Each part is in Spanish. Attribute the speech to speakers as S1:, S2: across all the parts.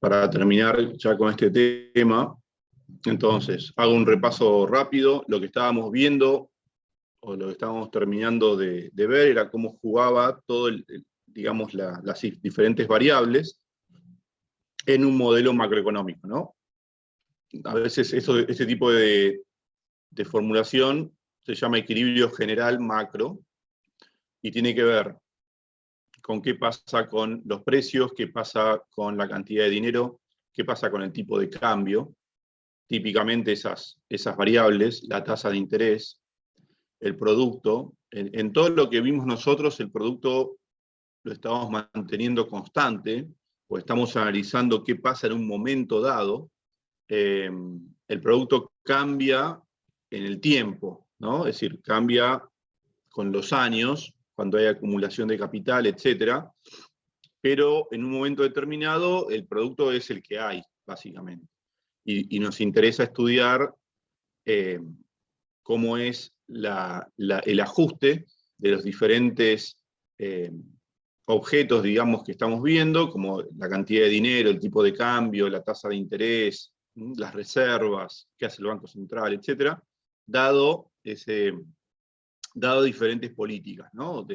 S1: para terminar ya con este tema, entonces, hago un repaso rápido. Lo que estábamos viendo, o lo que estábamos terminando de ver, era cómo jugaba todo, digamos, las diferentes variables en un modelo macroeconómico, ¿no? A veces este tipo de formulación se llama equilibrio general macro, y tiene que ver con qué pasa con los precios, qué pasa con la cantidad de dinero, qué pasa con el tipo de cambio. Típicamente esas variables, la tasa de interés, el producto, en todo lo que vimos nosotros, el producto lo estamos manteniendo constante, o estamos analizando qué pasa en un momento dado. El producto cambia en el tiempo, ¿no? Es decir, cambia con los años, cuando hay acumulación de capital, etc. Pero en un momento determinado, el producto es el que hay, básicamente. Y nos interesa estudiar cómo es el ajuste de los diferentes objetos, digamos, que estamos viendo, como la cantidad de dinero, el tipo de cambio, la tasa de interés, las reservas, qué hace el Banco Central, etc., dado diferentes políticas, ¿no?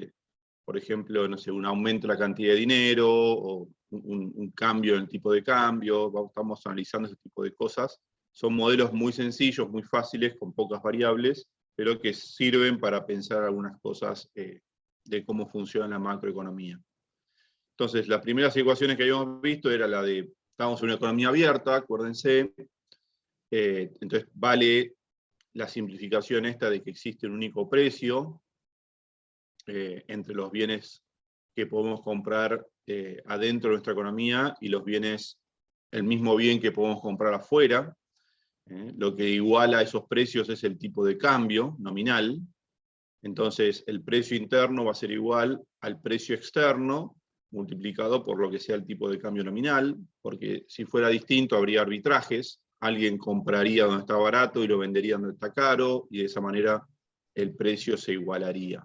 S1: Por ejemplo, no sé, un aumento de la cantidad de dinero, o un cambio en el tipo de cambio. Estamos analizando ese tipo de cosas. Son modelos muy sencillos, muy fáciles, con pocas variables, pero que sirven para pensar algunas cosas de cómo funciona la macroeconomía. Entonces, las primeras ecuaciones que habíamos visto era la de, estábamos en una economía abierta, acuérdense. Entonces, vale la simplificación esta de que existe un único precio entre los bienes que podemos comprar adentro de nuestra economía y los bienes, el mismo bien que podemos comprar afuera. Lo que iguala esos precios es el tipo de cambio nominal. Entonces, el precio interno va a ser igual al precio externo multiplicado por lo que sea el tipo de cambio nominal, porque si fuera distinto habría arbitrajes. Alguien compraría donde está barato y lo vendería donde está caro, y de esa manera el precio se igualaría.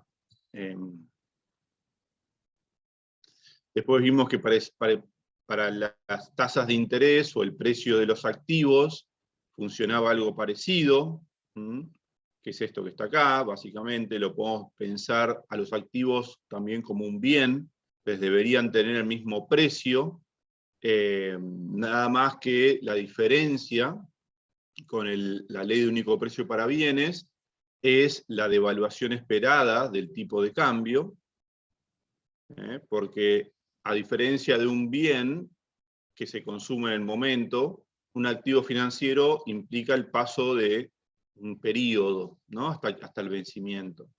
S1: Después vimos que para las tasas de interés o el precio de los activos funcionaba algo parecido, que es esto que está acá. Básicamente lo podemos pensar a los activos también como un bien, pues deberían tener el mismo precio, nada más que la diferencia con la ley de único precio para bienes es la devaluación esperada del tipo de cambio, porque a diferencia de un bien que se consume en el momento, un activo financiero implica el paso de un periodo, ¿no? hasta el vencimiento.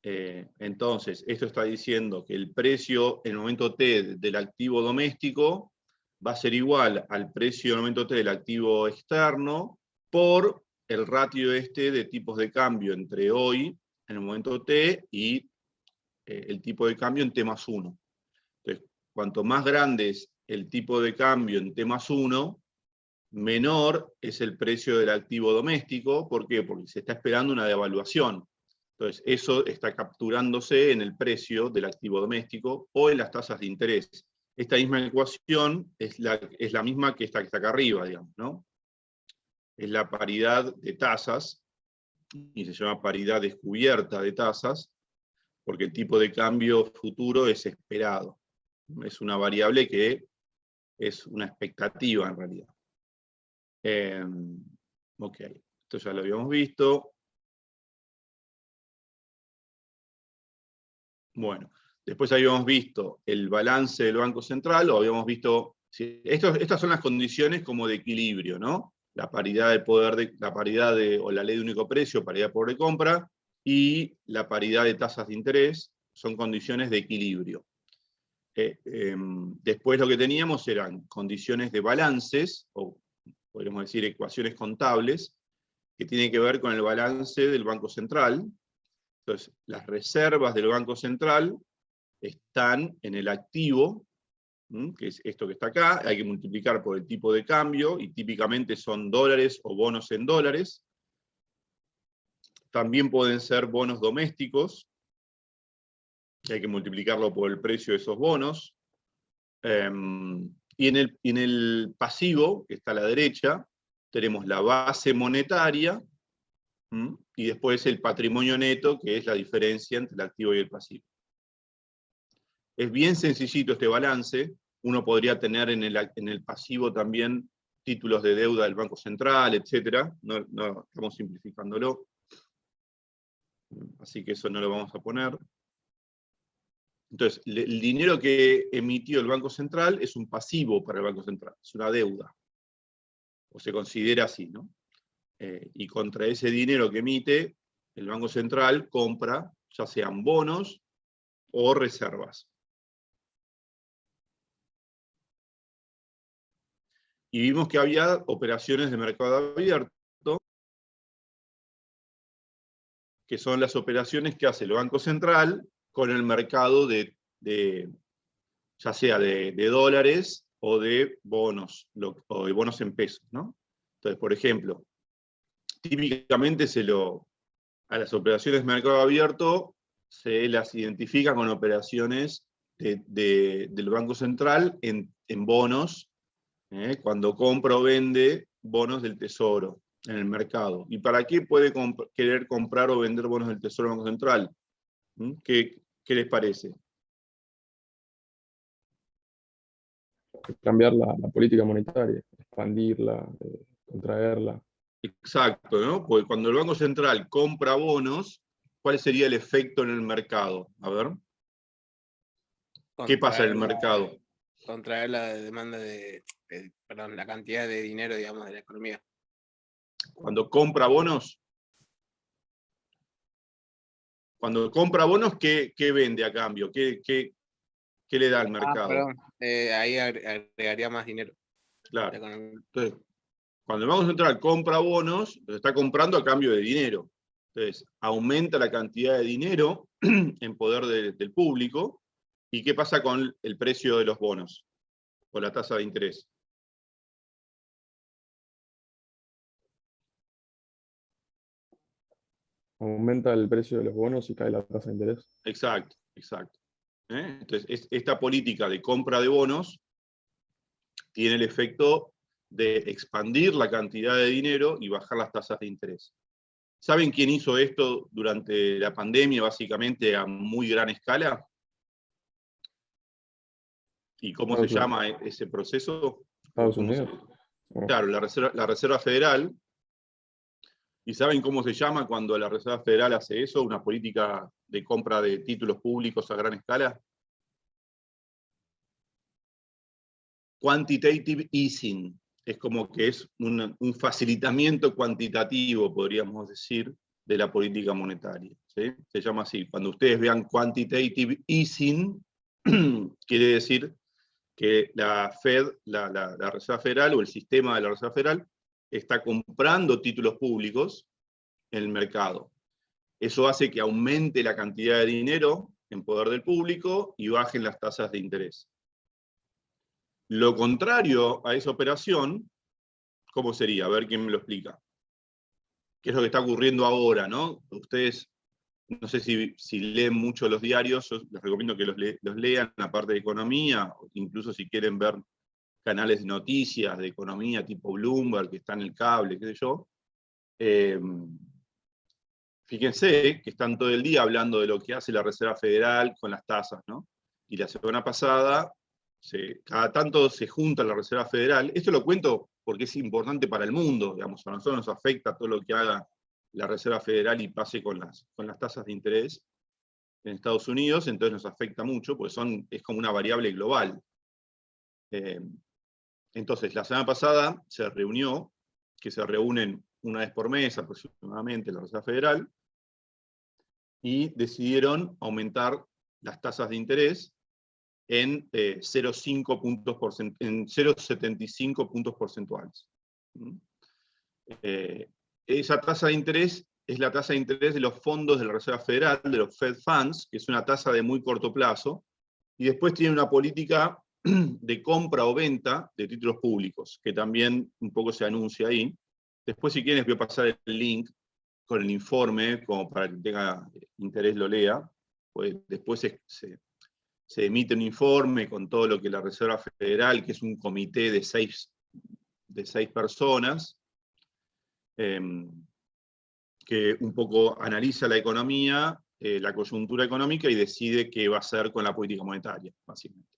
S1: Entonces, esto está diciendo que el precio en el momento T del activo doméstico va a ser igual al precio en el momento T del activo externo por el ratio de tipos de cambio entre hoy, en el momento T, y el tipo de cambio en T+1. Entonces, cuanto más grande es el tipo de cambio en T+1, menor es el precio del activo doméstico. ¿Por qué? Porque se está esperando una devaluación. Entonces, eso está capturándose en el precio del activo doméstico o en las tasas de interés. Esta misma ecuación es la misma que esta que está acá arriba, digamos, ¿no? Es la paridad de tasas, y se llama paridad descubierta de tasas, porque el tipo de cambio futuro es esperado. Es una variable que es una expectativa en realidad. Ok, esto ya lo habíamos visto. Bueno, después habíamos visto el balance del Banco Central, o habíamos visto, estas son las condiciones como de equilibrio, ¿no? La paridad de poder, o la ley de único precio, paridad de poder de compra, y la paridad de tasas de interés, son condiciones de equilibrio. Después lo que teníamos eran condiciones de balances, o podríamos decir ecuaciones contables, que tienen que ver con el balance del Banco Central. Entonces, las reservas del Banco Central están en el activo, que es esto que está acá. Hay que multiplicar por el tipo de cambio, y típicamente son dólares o bonos en dólares. También pueden ser bonos domésticos, que hay que multiplicarlo por el precio de esos bonos. Y en el pasivo, que está a la derecha, tenemos la base monetaria, y después el patrimonio neto, que es la diferencia entre el activo y el pasivo. Es bien sencillito este balance. Uno podría tener en el pasivo también títulos de deuda del Banco Central, etc. No estamos simplificándolo. Así que eso no lo vamos a poner. Entonces, el dinero que emitió el Banco Central es un pasivo para el Banco Central, es una deuda. O se considera así, ¿no? Y contra ese dinero que emite, el Banco Central compra, ya sean bonos o reservas. Y vimos que había operaciones de mercado abierto, que son las operaciones que hace el Banco Central con el mercado ya sea de dólares o de bonos, o de bonos en pesos, ¿no? Entonces, por ejemplo, típicamente a las operaciones de mercado abierto se las identifica con operaciones del Banco Central en bonos, cuando compra o vende bonos del Tesoro en el mercado. ¿Y para qué puede querer comprar o vender bonos del Tesoro del Banco Central? ¿Qué les parece?
S2: Cambiar la política monetaria, expandirla, contraerla.
S1: Exacto, ¿no? Porque cuando el Banco Central compra bonos, ¿cuál sería el efecto en el mercado? A ver. ¿Qué pasa en el mercado?
S3: Contraer la demanda perdón, la cantidad de dinero, digamos, de la economía.
S1: Cuando compra bonos, ¿qué vende a cambio? ¿Qué le da al mercado?
S3: Perdón, ahí agregaría más dinero.
S1: Claro. Entonces, cuando el Banco Central compra bonos, los está comprando a cambio de dinero. Entonces, aumenta la cantidad de dinero en poder del público. ¿Y qué pasa con el precio de los bonos? O la tasa de interés.
S2: Aumenta el precio de los bonos y cae la tasa de interés.
S1: Exacto, exacto. Entonces, esta política de compra de bonos tiene el efecto de expandir la cantidad de dinero y bajar las tasas de interés. ¿Saben quién hizo esto durante la pandemia, básicamente a muy gran escala? ¿Y cómo se llama ese proceso?
S2: Estados Unidos.
S1: Claro, la Reserva Federal. ¿Y saben cómo se llama cuando la Reserva Federal hace eso? Una política de compra de títulos públicos a gran escala. Quantitative easing. Es como que es un facilitamiento cuantitativo, podríamos decir, de la política monetaria. ¿Sí? Se llama así. Cuando ustedes vean quantitative easing, quiere decir que la Fed, la Reserva Federal o el sistema de la Reserva Federal está comprando títulos públicos en el mercado. Eso hace que aumente la cantidad de dinero en poder del público y bajen las tasas de interés. Lo contrario a esa operación, ¿cómo sería? A ver quién me lo explica. ¿Qué es lo que está ocurriendo ahora, ¿no? Ustedes, no sé si leen mucho los diarios, yo les recomiendo que los lean, la parte de economía, incluso si quieren ver canales de noticias de economía tipo Bloomberg, que está en el cable, qué sé yo. Fíjense que están todo el día hablando de lo que hace la Reserva Federal con las tasas, ¿no? Y la semana pasada, cada tanto se junta la Reserva Federal. Esto lo cuento porque es importante para el mundo, digamos, a nosotros nos afecta todo lo que haga la Reserva Federal y pase con las tasas de interés en Estados Unidos, entonces nos afecta mucho, porque es como una variable global. Entonces, la semana pasada se reunió, que se reúnen una vez por mes aproximadamente la Reserva Federal, y decidieron aumentar las tasas de interés en 0,75 puntos porcentuales. Esa tasa de interés es la tasa de interés de los fondos de la Reserva Federal, de los Fed Funds, que es una tasa de muy corto plazo, y después tiene una política de compra o venta de títulos públicos, que también un poco se anuncia ahí. Después, si quieren, les voy a pasar el link con el informe, como para que tenga interés lo lea, pues después se se emite un informe con todo lo que la Reserva Federal, que es un comité de seis personas, que un poco analiza la economía, la coyuntura económica, y decide qué va a hacer con la política monetaria, básicamente.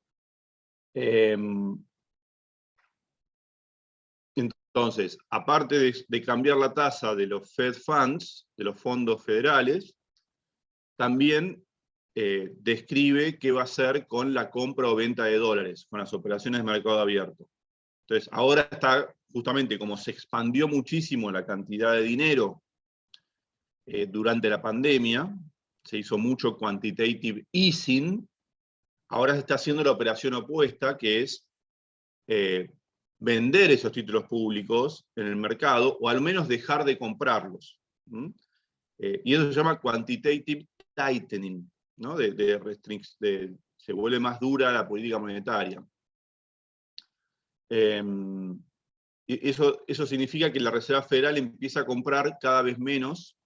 S1: Entonces, aparte de cambiar la tasa de los Fed Funds, de los fondos federales, también describe qué va a hacer con la compra o venta de dólares, con las operaciones de mercado abierto. Entonces, ahora está, justamente como se expandió muchísimo la cantidad de dinero durante la pandemia, se hizo mucho quantitative easing, ahora se está haciendo la operación opuesta, que es vender esos títulos públicos en el mercado, o al menos dejar de comprarlos. Y eso se llama quantitative tightening, ¿no? Se vuelve más dura la política monetaria. Eso significa que la Reserva Federal empieza a comprar cada vez menos,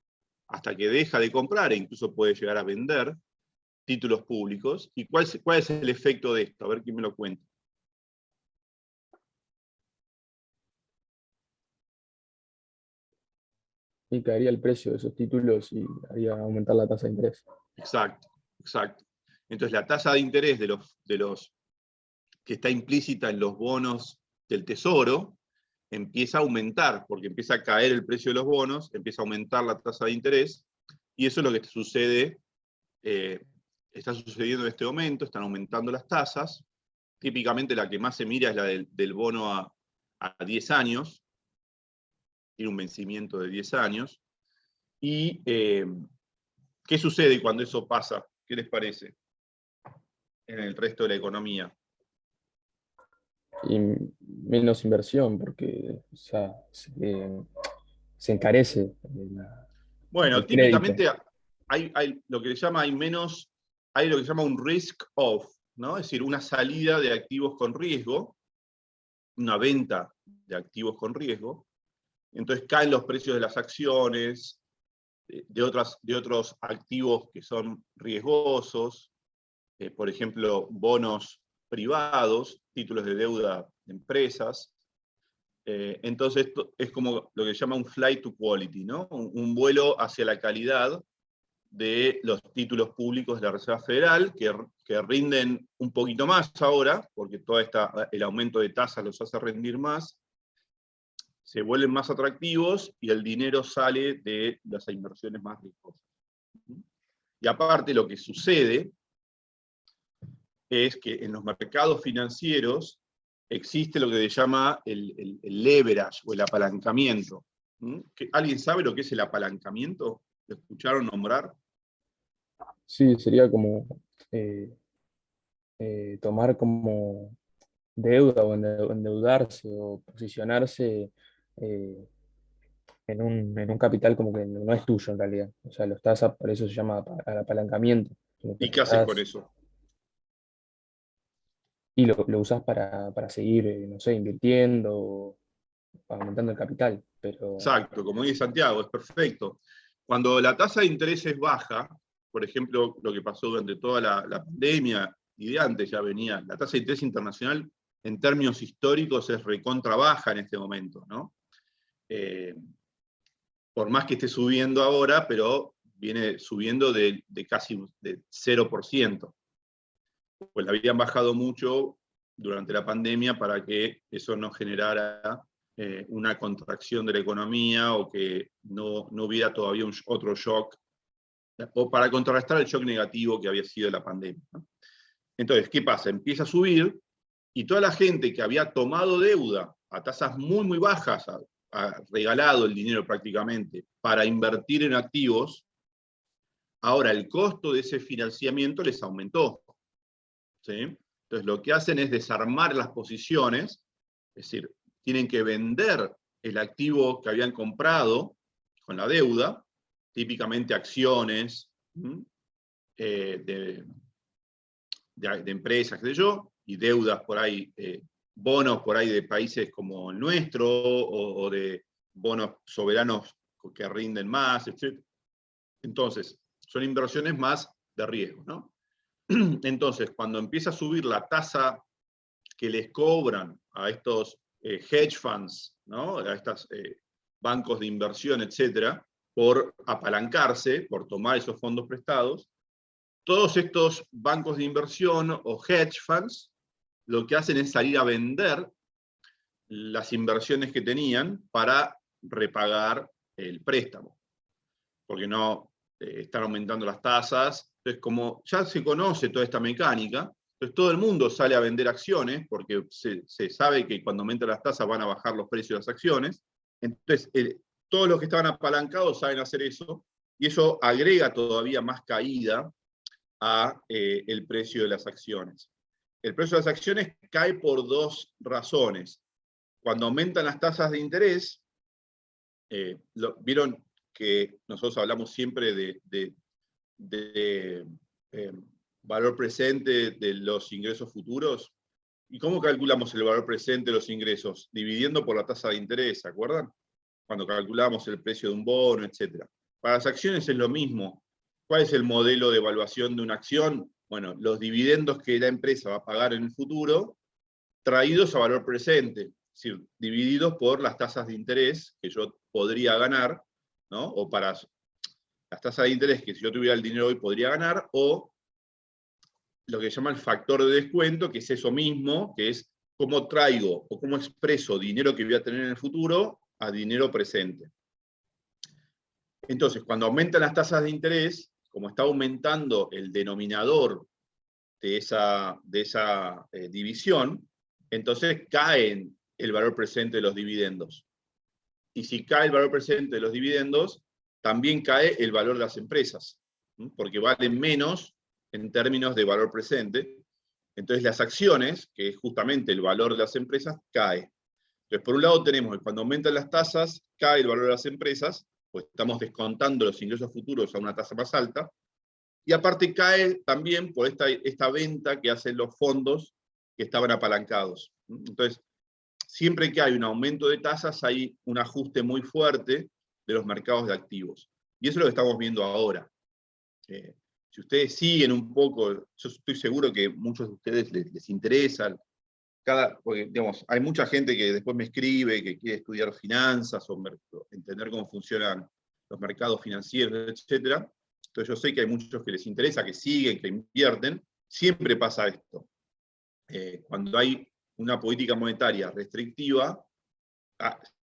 S1: hasta que deja de comprar, e incluso puede llegar a vender títulos públicos. ¿Y cuál es el efecto de esto? A ver quién me lo cuenta.
S2: Y caería el precio de esos títulos y haría aumentar la tasa de interés.
S1: Exacto, exacto. Entonces la tasa de interés de los que está implícita en los bonos del Tesoro empieza a aumentar, porque empieza a caer el precio de los bonos, empieza a aumentar la tasa de interés, y eso es lo que sucede, está sucediendo en este momento. Están aumentando las tasas. Típicamente la que más se mira es la del bono a 10 años, tiene un vencimiento de 10 años, y ¿qué sucede cuando eso pasa? ¿Qué les parece en el resto de la economía?
S2: Y menos inversión, porque o sea, se encarece
S1: Bueno,
S2: el crédito.
S1: típicamente hay lo que se llama, hay lo que se llama un risk off, ¿no? Es decir, una salida de activos con riesgo, una venta de activos con riesgo. Entonces caen los precios de las acciones, de otros activos que son riesgosos, por ejemplo, bonos privados, títulos de deuda de empresas. Entonces esto es como lo que se llama un flight to quality, ¿no? Un vuelo hacia la calidad de los títulos públicos de la Reserva Federal, que rinden un poquito más ahora, porque el aumento de tasas los hace rendir más, se vuelven más atractivos y el dinero sale de las inversiones más riesgosas. Y aparte lo que sucede es que en los mercados financieros existe lo que se llama el leverage o el apalancamiento. ¿Alguien sabe lo que es el apalancamiento? ¿Lo escucharon nombrar?
S2: Sí, sería como tomar como deuda o endeudarse o posicionarse en un capital como que no es tuyo en realidad. O sea, por eso se llama apalancamiento. Como que
S1: ¿Y
S2: lo
S1: qué haces con
S2: estás,
S1: eso?
S2: y lo usás para seguir, no sé, invirtiendo o aumentando el capital. Pero
S1: Exacto, como dice Santiago, es perfecto. Cuando la tasa de interés es baja, por ejemplo, lo que pasó durante toda la pandemia, y de antes ya venía, la tasa de interés internacional en términos históricos es recontra baja en este momento, ¿no? Por más que esté subiendo ahora, pero viene subiendo de casi de 0%. Pues la habían bajado mucho durante la pandemia para que eso no generara una contracción de la economía, o que no hubiera todavía otro shock, o para contrarrestar el shock negativo que había sido la pandemia, ¿no? Entonces, ¿qué pasa? Empieza a subir, y toda la gente que había tomado deuda a tasas muy, muy bajas, ha regalado el dinero prácticamente para invertir en activos, ahora el costo de ese financiamiento les aumentó, ¿sí? Entonces lo que hacen es desarmar las posiciones, es decir, tienen que vender el activo que habían comprado con la deuda, típicamente acciones de empresas, qué sé yo, y deudas por ahí, bonos por ahí de países como el nuestro, o de bonos soberanos que rinden más, etc. Entonces, son inversiones más de riesgo, ¿no? Entonces, cuando empieza a subir la tasa que les cobran a estos hedge funds, ¿no? A estos bancos de inversión, etcétera, por apalancarse, por tomar esos fondos prestados, todos estos bancos de inversión o hedge funds lo que hacen es salir a vender las inversiones que tenían para repagar el préstamo, porque no están aumentando las tasas. Entonces, como ya se conoce toda esta mecánica, entonces todo el mundo sale a vender acciones, porque se sabe que cuando aumentan las tasas van a bajar los precios de las acciones. Entonces, todos los que estaban apalancados saben hacer eso, y eso agrega todavía más caída a el precio de las acciones. El precio de las acciones cae por dos razones. Cuando aumentan las tasas de interés, vieron que nosotros hablamos siempre de valor presente de los ingresos futuros. ¿Y cómo calculamos el valor presente de los ingresos? Dividiendo por la tasa de interés, ¿se acuerdan? Cuando calculamos el precio de un bono, etc. Para las acciones es lo mismo. ¿Cuál es el modelo de evaluación de una acción? Bueno, los dividendos que la empresa va a pagar en el futuro, traídos a valor presente, es decir, divididos por las tasas de interés que yo podría ganar, ¿no? O para las tasas de interés que si yo tuviera el dinero hoy podría ganar, o lo que se llama el factor de descuento, que es eso mismo, que es cómo traigo o cómo expreso dinero que voy a tener en el futuro a dinero presente. Entonces, cuando aumentan las tasas de interés, como está aumentando el denominador de esa división, entonces cae el valor presente de los dividendos. Y si cae el valor presente de los dividendos, también cae el valor de las empresas, porque valen menos en términos de valor presente. Entonces las acciones, que es justamente el valor de las empresas, cae. Entonces, por un lado tenemos que cuando aumentan las tasas, cae el valor de las empresas, pues estamos descontando los ingresos futuros a una tasa más alta, y aparte cae también por esta venta que hacen los fondos que estaban apalancados. Entonces, siempre que hay un aumento de tasas, hay un ajuste muy fuerte de los mercados de activos. Y eso es lo que estamos viendo ahora. Si ustedes siguen un poco, yo estoy seguro que muchos de ustedes les interesan, porque digamos, hay mucha gente que después me escribe, que quiere estudiar finanzas o entender cómo funcionan los mercados financieros, etc. Entonces yo sé que hay muchos que les interesa, que siguen, que invierten. Siempre pasa esto. Cuando hay una política monetaria restrictiva,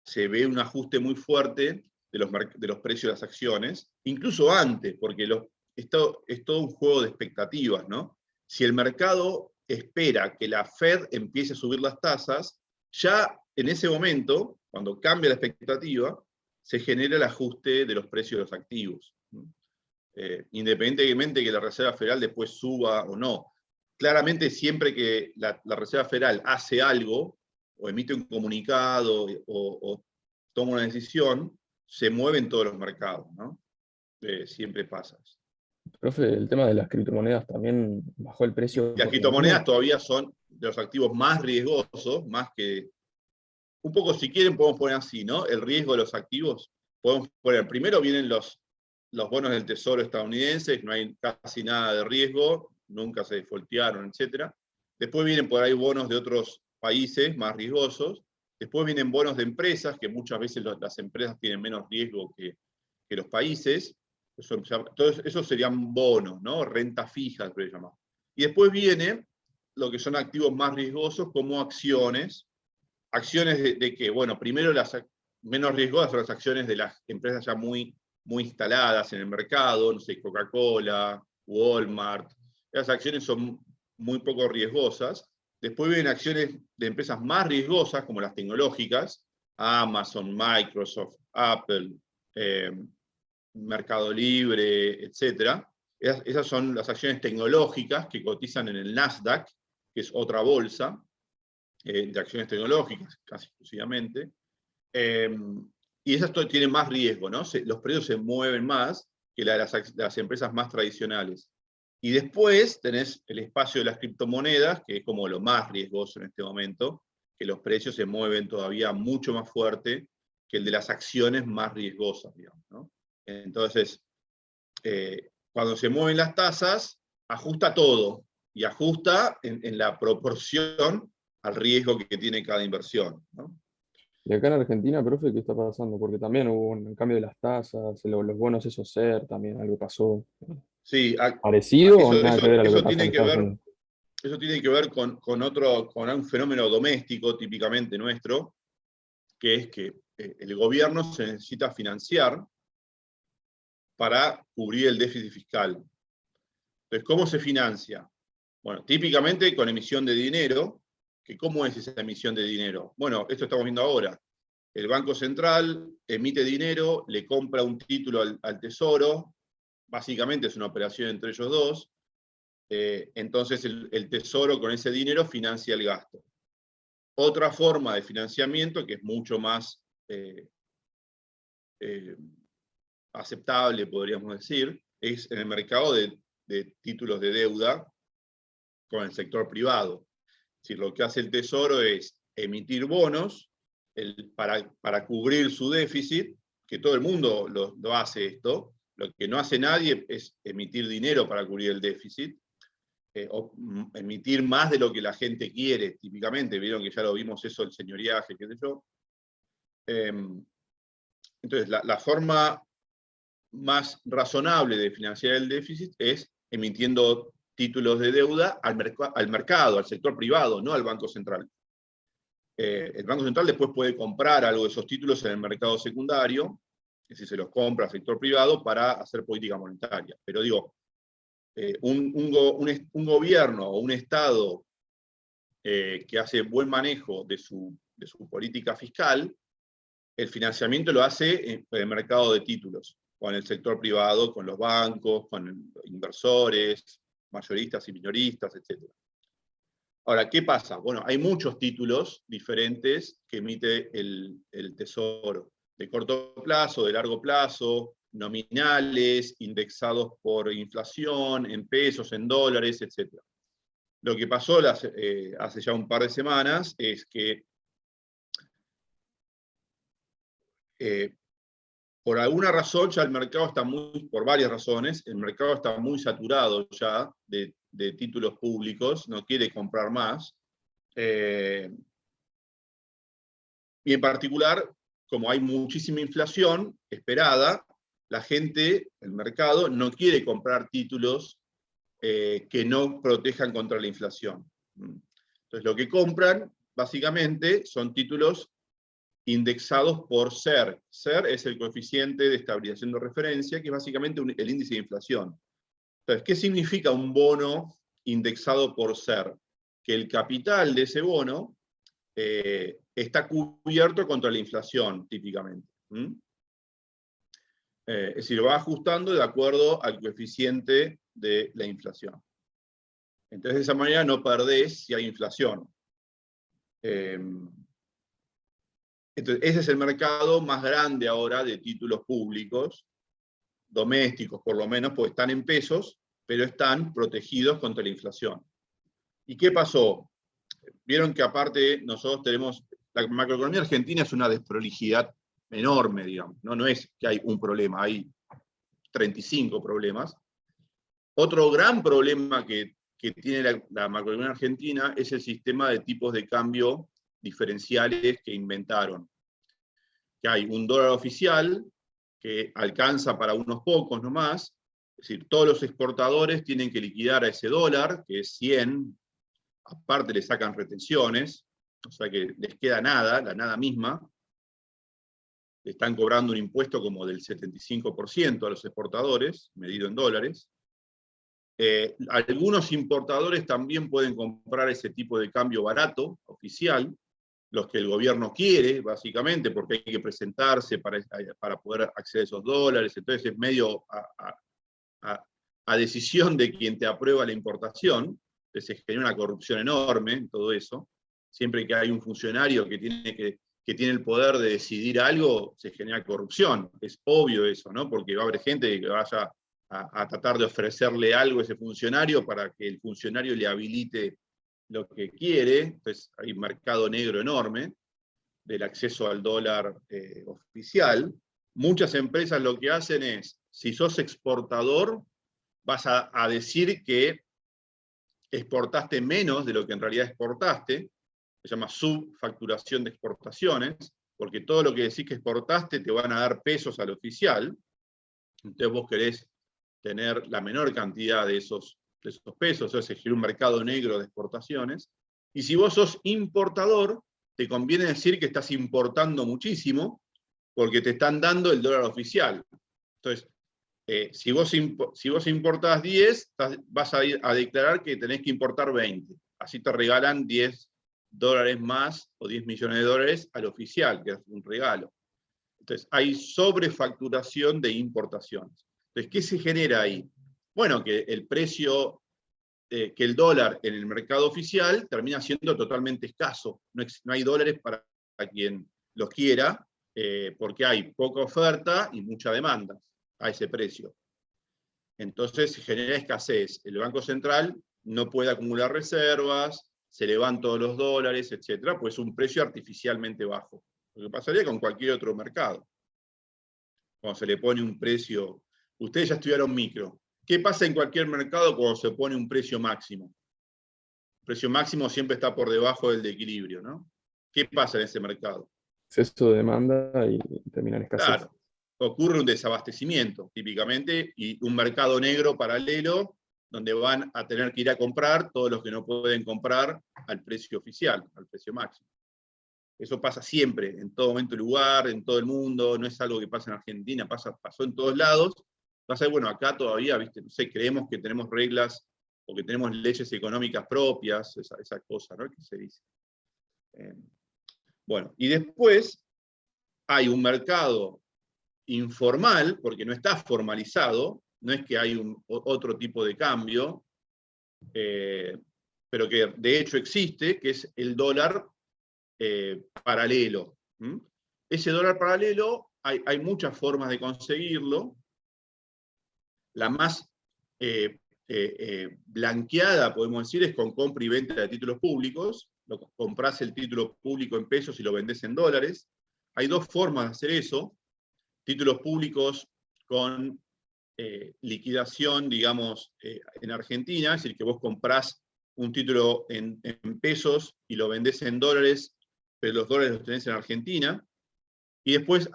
S1: se ve un ajuste muy fuerte de los precios de las acciones, incluso antes, porque esto es todo un juego de expectativas, ¿no? Si el mercado espera que la Fed empiece a subir las tasas, ya en ese momento, cuando cambia la expectativa, se genera el ajuste de los precios de los activos. Independientemente que la Reserva Federal después suba o no. Claramente siempre que la Reserva Federal hace algo, o emite un comunicado, o toma una decisión, se mueven todos los mercados, ¿no? Siempre pasa eso.
S2: Profe, el tema de las criptomonedas también bajó el precio.
S1: Las criptomonedas todavía son de los activos más riesgosos, más que... Un poco, si quieren, podemos poner así, ¿no? El riesgo de los activos. Podemos poner, primero vienen los bonos del Tesoro estadounidenses, no hay casi nada de riesgo, nunca se defaultearon, etc. Después vienen por ahí bonos de otros países más riesgosos. Después vienen bonos de empresas, que muchas veces las empresas tienen menos riesgo que los países. Todos esos serían bonos, ¿no? Renta fija, se llama. Y después viene lo que son activos más riesgosos, como acciones. Acciones de que, bueno, primero las menos riesgosas son las acciones de las empresas ya muy instaladas en el mercado, no sé, Coca-Cola, Walmart. Esas acciones son muy poco riesgosas. Después vienen acciones de empresas más riesgosas, como las tecnológicas, Amazon, Microsoft, Apple, Mercado Libre, etc. Esas son las acciones tecnológicas que cotizan en el Nasdaq, que es otra bolsa de acciones tecnológicas, casi exclusivamente. Y esas tienen más riesgo, ¿no? Los precios se mueven más que las empresas más tradicionales. Y después tenés el espacio de las criptomonedas, que es como lo más riesgoso en este momento, que los precios se mueven todavía mucho más fuerte que el de las acciones más riesgosas, digamos, ¿no? Entonces, cuando se mueven las tasas, ajusta todo, y ajusta en la proporción al riesgo que tiene cada inversión, ¿no?
S2: Y acá en Argentina, profe, ¿qué está pasando? Porque también hubo un cambio de las tasas, los bonos esos SER, también algo pasó.
S1: Sí,
S2: ¿Parecido o
S1: eso,
S2: nada
S1: eso,
S2: que ver a lo que
S1: eso
S2: pasa en
S1: tiene que
S2: Estados
S1: ver,
S2: Unidos?
S1: eso tiene que ver con un fenómeno doméstico típicamente nuestro, que es que el gobierno se necesita financiar para cubrir el déficit fiscal. Entonces, ¿cómo se financia? Bueno, típicamente con emisión de dinero. Que ¿cómo es esa emisión de dinero? Bueno, esto estamos viendo ahora. El Banco Central emite dinero, le compra un título al Tesoro, básicamente es una operación entre ellos dos, entonces el Tesoro con ese dinero financia el gasto. Otra forma de financiamiento, que es mucho más aceptable, podríamos decir, es en el mercado de títulos de deuda con el sector privado. Es decir, lo que hace el Tesoro es emitir bonos para cubrir su déficit, que todo el mundo lo hace esto. Lo que no hace nadie es emitir dinero para cubrir el déficit, o emitir más de lo que la gente quiere, típicamente. Vieron que ya lo vimos eso, el señoriaje, qué sé yo. Entonces, la forma más razonable de financiar el déficit es emitiendo títulos de deuda al mercado, al sector privado, no al Banco Central. El Banco Central después puede comprar algo de esos títulos en el mercado secundario, es decir, se los compra al sector privado para hacer política monetaria. Pero digo, un gobierno o un Estado que hace buen manejo de su política fiscal, el financiamiento lo hace en el mercado de títulos, con el sector privado, con los bancos, con inversores, mayoristas y minoristas, etc. Ahora, ¿qué pasa? Bueno, hay muchos títulos diferentes que emite el Tesoro, de corto plazo, de largo plazo, nominales, indexados por inflación, en pesos, en dólares, etc. Lo que pasó hace ya un par de semanas es que por alguna razón ya el mercado está por varias razones, el mercado está muy saturado ya de títulos públicos, no quiere comprar más. Y en particular, como hay muchísima inflación esperada, la gente, el mercado, no quiere comprar títulos que no protejan contra la inflación. Entonces lo que compran, básicamente, son títulos indexados por SER. SER es el coeficiente de estabilización de referencia, que es básicamente el índice de inflación. Entonces, ¿qué significa un bono indexado por SER? Que el capital de ese bono está cubierto contra la inflación, típicamente. Es decir, va ajustando de acuerdo al coeficiente de la inflación. Entonces, de esa manera no perdés si hay inflación. Entonces, ese es el mercado más grande ahora de títulos públicos, domésticos por lo menos, porque están en pesos, pero están protegidos contra la inflación. ¿Y qué pasó? Vieron que aparte nosotros tenemos, la macroeconomía argentina es una desprolijidad enorme, digamos, no es que hay un problema, hay 35 problemas. Otro gran problema que tiene la macroeconomía argentina es el sistema de tipos de cambio diferenciales que inventaron. Que hay un dólar oficial que alcanza para unos pocos nomás, es decir, todos los exportadores tienen que liquidar a ese dólar, que es 100, aparte le sacan retenciones, o sea que les queda nada, la nada misma, le están cobrando un impuesto como del 75% a los exportadores, medido en dólares. Algunos importadores también pueden comprar ese tipo de cambio barato, oficial, los que el gobierno quiere, básicamente, porque hay que presentarse para poder acceder a esos dólares, entonces es medio a decisión de quien te aprueba la importación, entonces se genera una corrupción enorme en todo eso. Siempre que hay un funcionario que tiene el poder de decidir algo, se genera corrupción, es obvio eso, ¿no? Porque va a haber gente que vaya a tratar de ofrecerle algo a ese funcionario para que el funcionario le habilite lo que quiere. Entonces hay un mercado negro enorme del acceso al dólar oficial. Muchas empresas lo que hacen es, si sos exportador, vas a decir que exportaste menos de lo que en realidad exportaste, se llama subfacturación de exportaciones, porque todo lo que decís que exportaste te van a dar pesos al oficial, entonces vos querés tener la menor cantidad de esos pesos, entonces se genera un mercado negro de exportaciones, y si vos sos importador, te conviene decir que estás importando muchísimo, porque te están dando el dólar oficial. Entonces, si vos importás 10, vas a ir a declarar que tenés que importar 20. Así te regalan $10 más o 10 millones de dólares al oficial, que es un regalo. Entonces, hay sobrefacturación de importaciones. Entonces, ¿qué se genera ahí? Bueno, que el precio, que el dólar en el mercado oficial termina siendo totalmente escaso. No hay dólares para quien los quiera, porque hay poca oferta y mucha demanda a ese precio. Entonces se genera escasez. El Banco Central no puede acumular reservas, se le van todos los dólares, etc. Pues es un precio artificialmente bajo. Lo que pasaría con cualquier otro mercado. Cuando se le pone un precio... Ustedes ya estudiaron micro. ¿Qué pasa en cualquier mercado cuando se pone un precio máximo? El precio máximo siempre está por debajo del de equilibrio, ¿no? ¿Qué pasa en ese mercado?
S2: Exceso de demanda y termina en escasez.
S1: Claro, ocurre un desabastecimiento, típicamente, y un mercado negro paralelo, donde van a tener que ir a comprar todos los que no pueden comprar al precio oficial, al precio máximo. Eso pasa siempre, en todo momento y lugar, en todo el mundo, no es algo que pasa en Argentina, pasó en todos lados. Pasa que, bueno, acá todavía, ¿viste? No sé, creemos que tenemos reglas o que tenemos leyes económicas propias, esa cosa, ¿no? Que se dice. Bueno, y después hay un mercado informal, porque no está formalizado, no es que hay otro tipo de cambio, pero que de hecho existe, que es el dólar paralelo. Ese dólar paralelo, hay muchas formas de conseguirlo. La más blanqueada, podemos decir, es con compra y venta de títulos públicos. Comprás el título público en pesos y lo vendés en dólares. Hay dos formas de hacer eso. Títulos públicos con liquidación, digamos, en Argentina, es decir, que vos comprás un título en pesos y lo vendés en dólares, pero los dólares los tenés en Argentina. Y después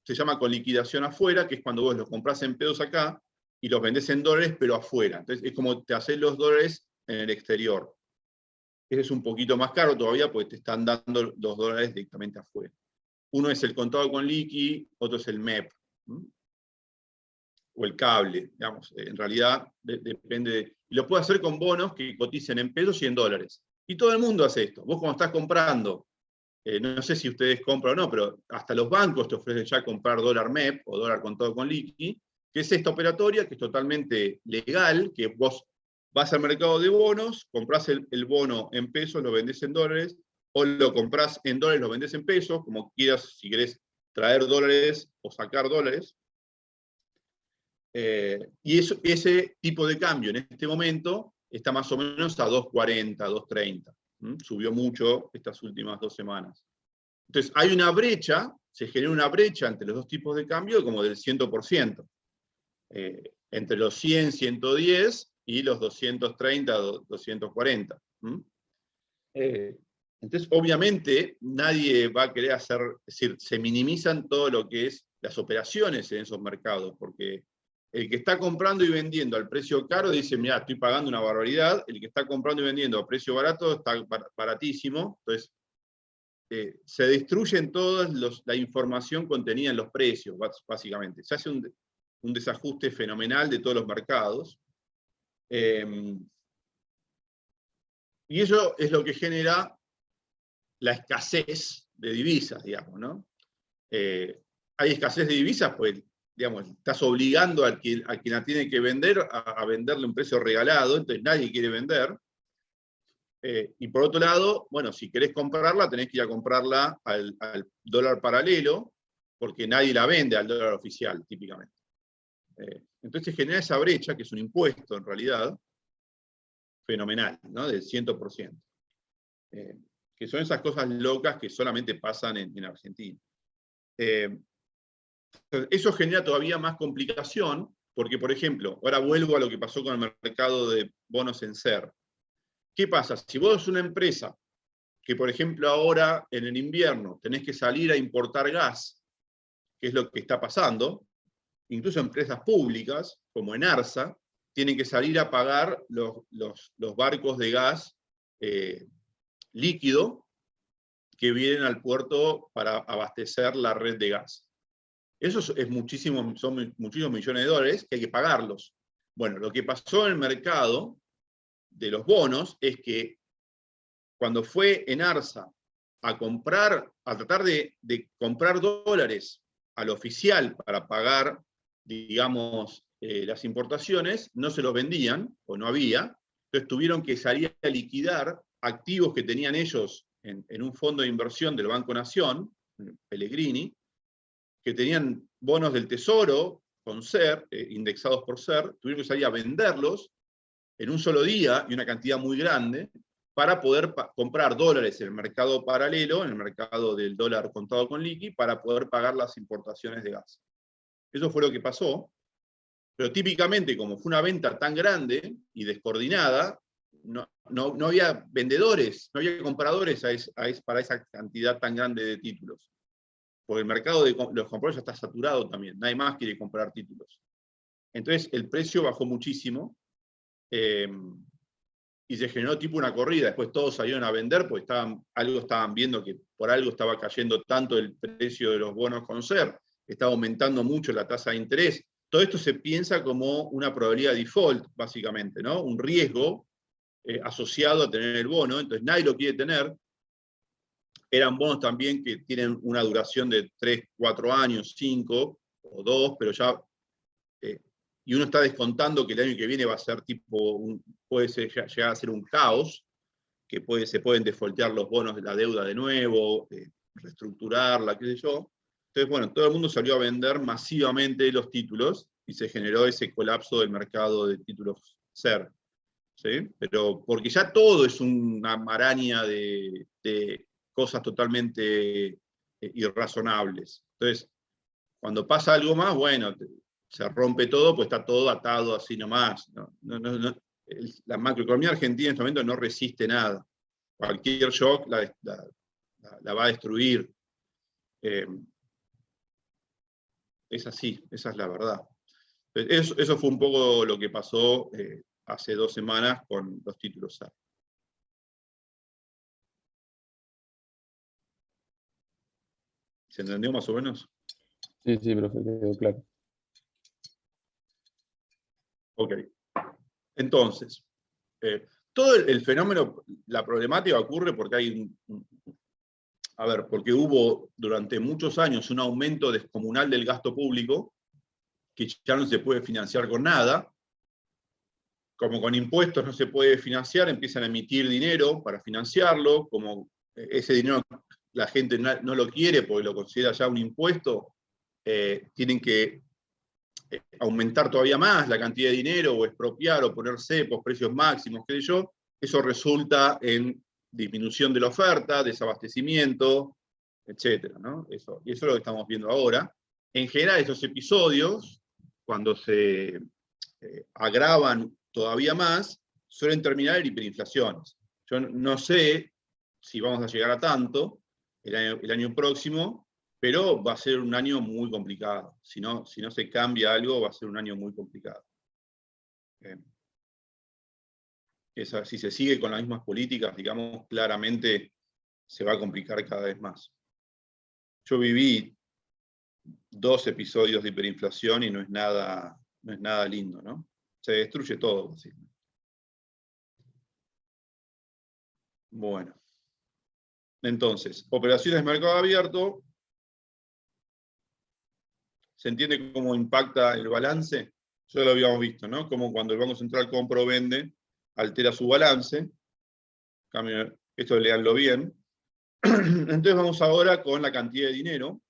S1: se llama con liquidación afuera, que es cuando vos los comprás en pesos acá y los vendés en dólares, pero afuera. Entonces es como te hacés los dólares en el exterior. Ese es un poquito más caro todavía, porque te están dando los dólares directamente afuera. Uno es el contado con liqui, otro es el MEP, o el cable, digamos. En realidad depende. Y lo puede hacer con bonos que coticen en pesos y en dólares. Y todo el mundo hace esto. Vos cuando estás comprando, no sé si ustedes compran o no, pero hasta los bancos te ofrecen ya comprar dólar MEP o dólar contado con liqui, que es esta operatoria que es totalmente legal, que vos vas al mercado de bonos, comprás el bono en pesos, lo vendés en dólares, o lo comprás en dólares, lo vendés en pesos, como quieras, si querés traer dólares o sacar dólares. Y ese tipo de cambio en este momento está más o menos a 2.40, 2.30. Subió mucho estas últimas 2 semanas. Entonces hay una brecha, se genera una brecha entre los dos tipos de cambio como del 100%. Entre los 100, 110 y los 230, 240. Entonces, obviamente, nadie va a querer hacer, es decir, se minimizan todo lo que es las operaciones en esos mercados, porque el que está comprando y vendiendo al precio caro dice, mira, estoy pagando una barbaridad, el que está comprando y vendiendo a precio barato está baratísimo, entonces se destruyen toda la información contenida en los precios, básicamente. Se hace un desajuste fenomenal de todos los mercados. Y eso es lo que genera la escasez de divisas, digamos, ¿no? Hay escasez de divisas, pues, digamos, estás obligando a quien la tiene que vender a venderle un precio regalado, entonces nadie quiere vender. Y por otro lado, bueno, si querés comprarla, tenés que ir a comprarla al dólar paralelo, porque nadie la vende al dólar oficial, típicamente. Entonces genera esa brecha, que es un impuesto en realidad, fenomenal, ¿no? Del 100%. Que son esas cosas locas que solamente pasan en Argentina. Eso genera todavía más complicación, Porque, por ejemplo, ahora vuelvo a lo que pasó con el mercado de bonos en SER. ¿Qué pasa? Si vos sos una empresa que, por ejemplo, ahora en el invierno tenés que salir a importar gas, que es lo que está pasando, incluso empresas públicas, como Enarsa, tienen que salir a pagar los barcos de gas líquido que vienen al puerto para abastecer la red de gas. Eso es muchísimo, son muchísimos millones de dólares que hay que pagarlos. Bueno, lo que pasó en el mercado de los bonos es que cuando fue Enarsa a tratar de comprar dólares al oficial para pagar, digamos, las importaciones, no se los vendían, o no había, entonces tuvieron que salir a liquidar activos que tenían ellos en un fondo de inversión del Banco Nación, Pellegrini, que tenían bonos del Tesoro con SER, indexados por SER, tuvieron que salir a venderlos en un solo día y una cantidad muy grande para poder comprar dólares en el mercado paralelo, en el mercado del dólar contado con liqui, para poder pagar las importaciones de gas. Eso fue lo que pasó, pero típicamente como fue una venta tan grande y descoordinada, no había vendedores, no había compradores para esa cantidad tan grande de títulos. Porque el mercado de los compradores ya está saturado también, nadie más quiere comprar títulos. Entonces el precio bajó muchísimo y se generó tipo una corrida. Después todos salieron a vender porque estaban viendo que por algo estaba cayendo tanto el precio de los bonos con SER, estaba aumentando mucho la tasa de interés. Todo esto se piensa como una probabilidad de default, básicamente, ¿no? Un riesgo asociado a tener el bono, entonces nadie lo quiere tener. Eran bonos también que tienen una duración de 3, 4 años, 5 o 2, pero ya... y uno está descontando que el año que viene va a ser puede llegar a ser un caos, que se pueden defaultear los bonos de la deuda de nuevo, reestructurarla, qué sé yo. Entonces, bueno, todo el mundo salió a vender masivamente los títulos y se generó ese colapso del mercado de títulos SER. ¿Sí? Pero porque ya todo es una maraña de cosas totalmente irrazonables. Entonces, cuando pasa algo más, bueno, se rompe todo, pues está todo atado así nomás. La macroeconomía argentina en este momento no resiste nada. Cualquier shock la va a destruir. Es así, esa es la verdad. Eso fue un poco lo que pasó hace 2 semanas con los títulos SER. ¿Se entendió más o menos?
S2: Sí, profe, quedó claro.
S1: Ok. Entonces, todo el fenómeno, la problemática ocurre porque hay porque hubo durante muchos años un aumento descomunal del gasto público, que ya no se puede financiar con nada. Como con impuestos no se puede financiar, empiezan a emitir dinero para financiarlo, como ese dinero la gente no lo quiere porque lo considera ya un impuesto, tienen que aumentar todavía más la cantidad de dinero, o expropiar, o poner cepos, precios máximos, qué sé yo. Eso resulta en disminución de la oferta, desabastecimiento, etc., ¿no? Y eso es lo que estamos viendo ahora. En general, esos episodios, cuando se agravan todavía más, suelen terminar en hiperinflaciones. Yo no sé si vamos a llegar a tanto el año próximo, pero va a ser un año muy complicado. Si no se cambia algo, va a ser un año muy complicado. Si se sigue con las mismas políticas, digamos, claramente se va a complicar cada vez más. Yo viví 2 episodios de hiperinflación y no es nada lindo, ¿no? Se destruye todo. ¿Sí? Bueno. Entonces, operaciones de mercado abierto. ¿Se entiende cómo impacta el balance? Ya lo habíamos visto, ¿no? Como cuando el Banco Central compra o vende, altera su balance. Esto leanlo bien. Entonces vamos ahora con la cantidad de dinero.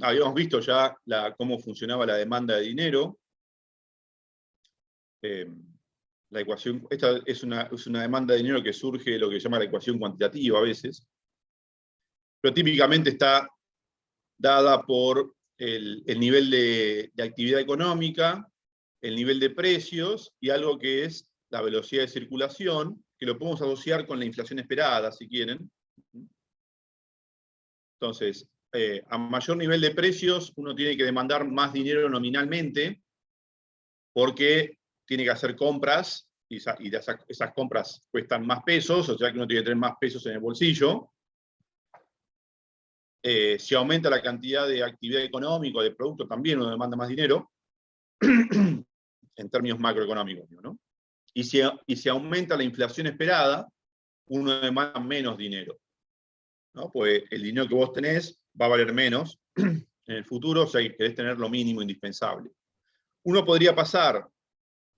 S1: Habíamos visto ya cómo funcionaba la demanda de dinero. La ecuación, esta es una demanda de dinero que surge de lo que se llama la ecuación cuantitativa a veces, pero típicamente está dada por el nivel de actividad económica, el nivel de precios y algo que es la velocidad de circulación, que lo podemos asociar con la inflación esperada, si quieren. Entonces, a mayor nivel de precios, uno tiene que demandar más dinero nominalmente, porque tiene que hacer compras, y esas compras cuestan más pesos, o sea que uno tiene que tener más pesos en el bolsillo. Si aumenta la cantidad de actividad económica, de producto, también uno demanda más dinero, en términos macroeconómicos, ¿no? Y si aumenta la inflación esperada, uno demanda menos dinero, ¿no? Pues el dinero que vos tenés va a valer menos en el futuro, o sea que querés tener lo mínimo indispensable. Uno podría pasar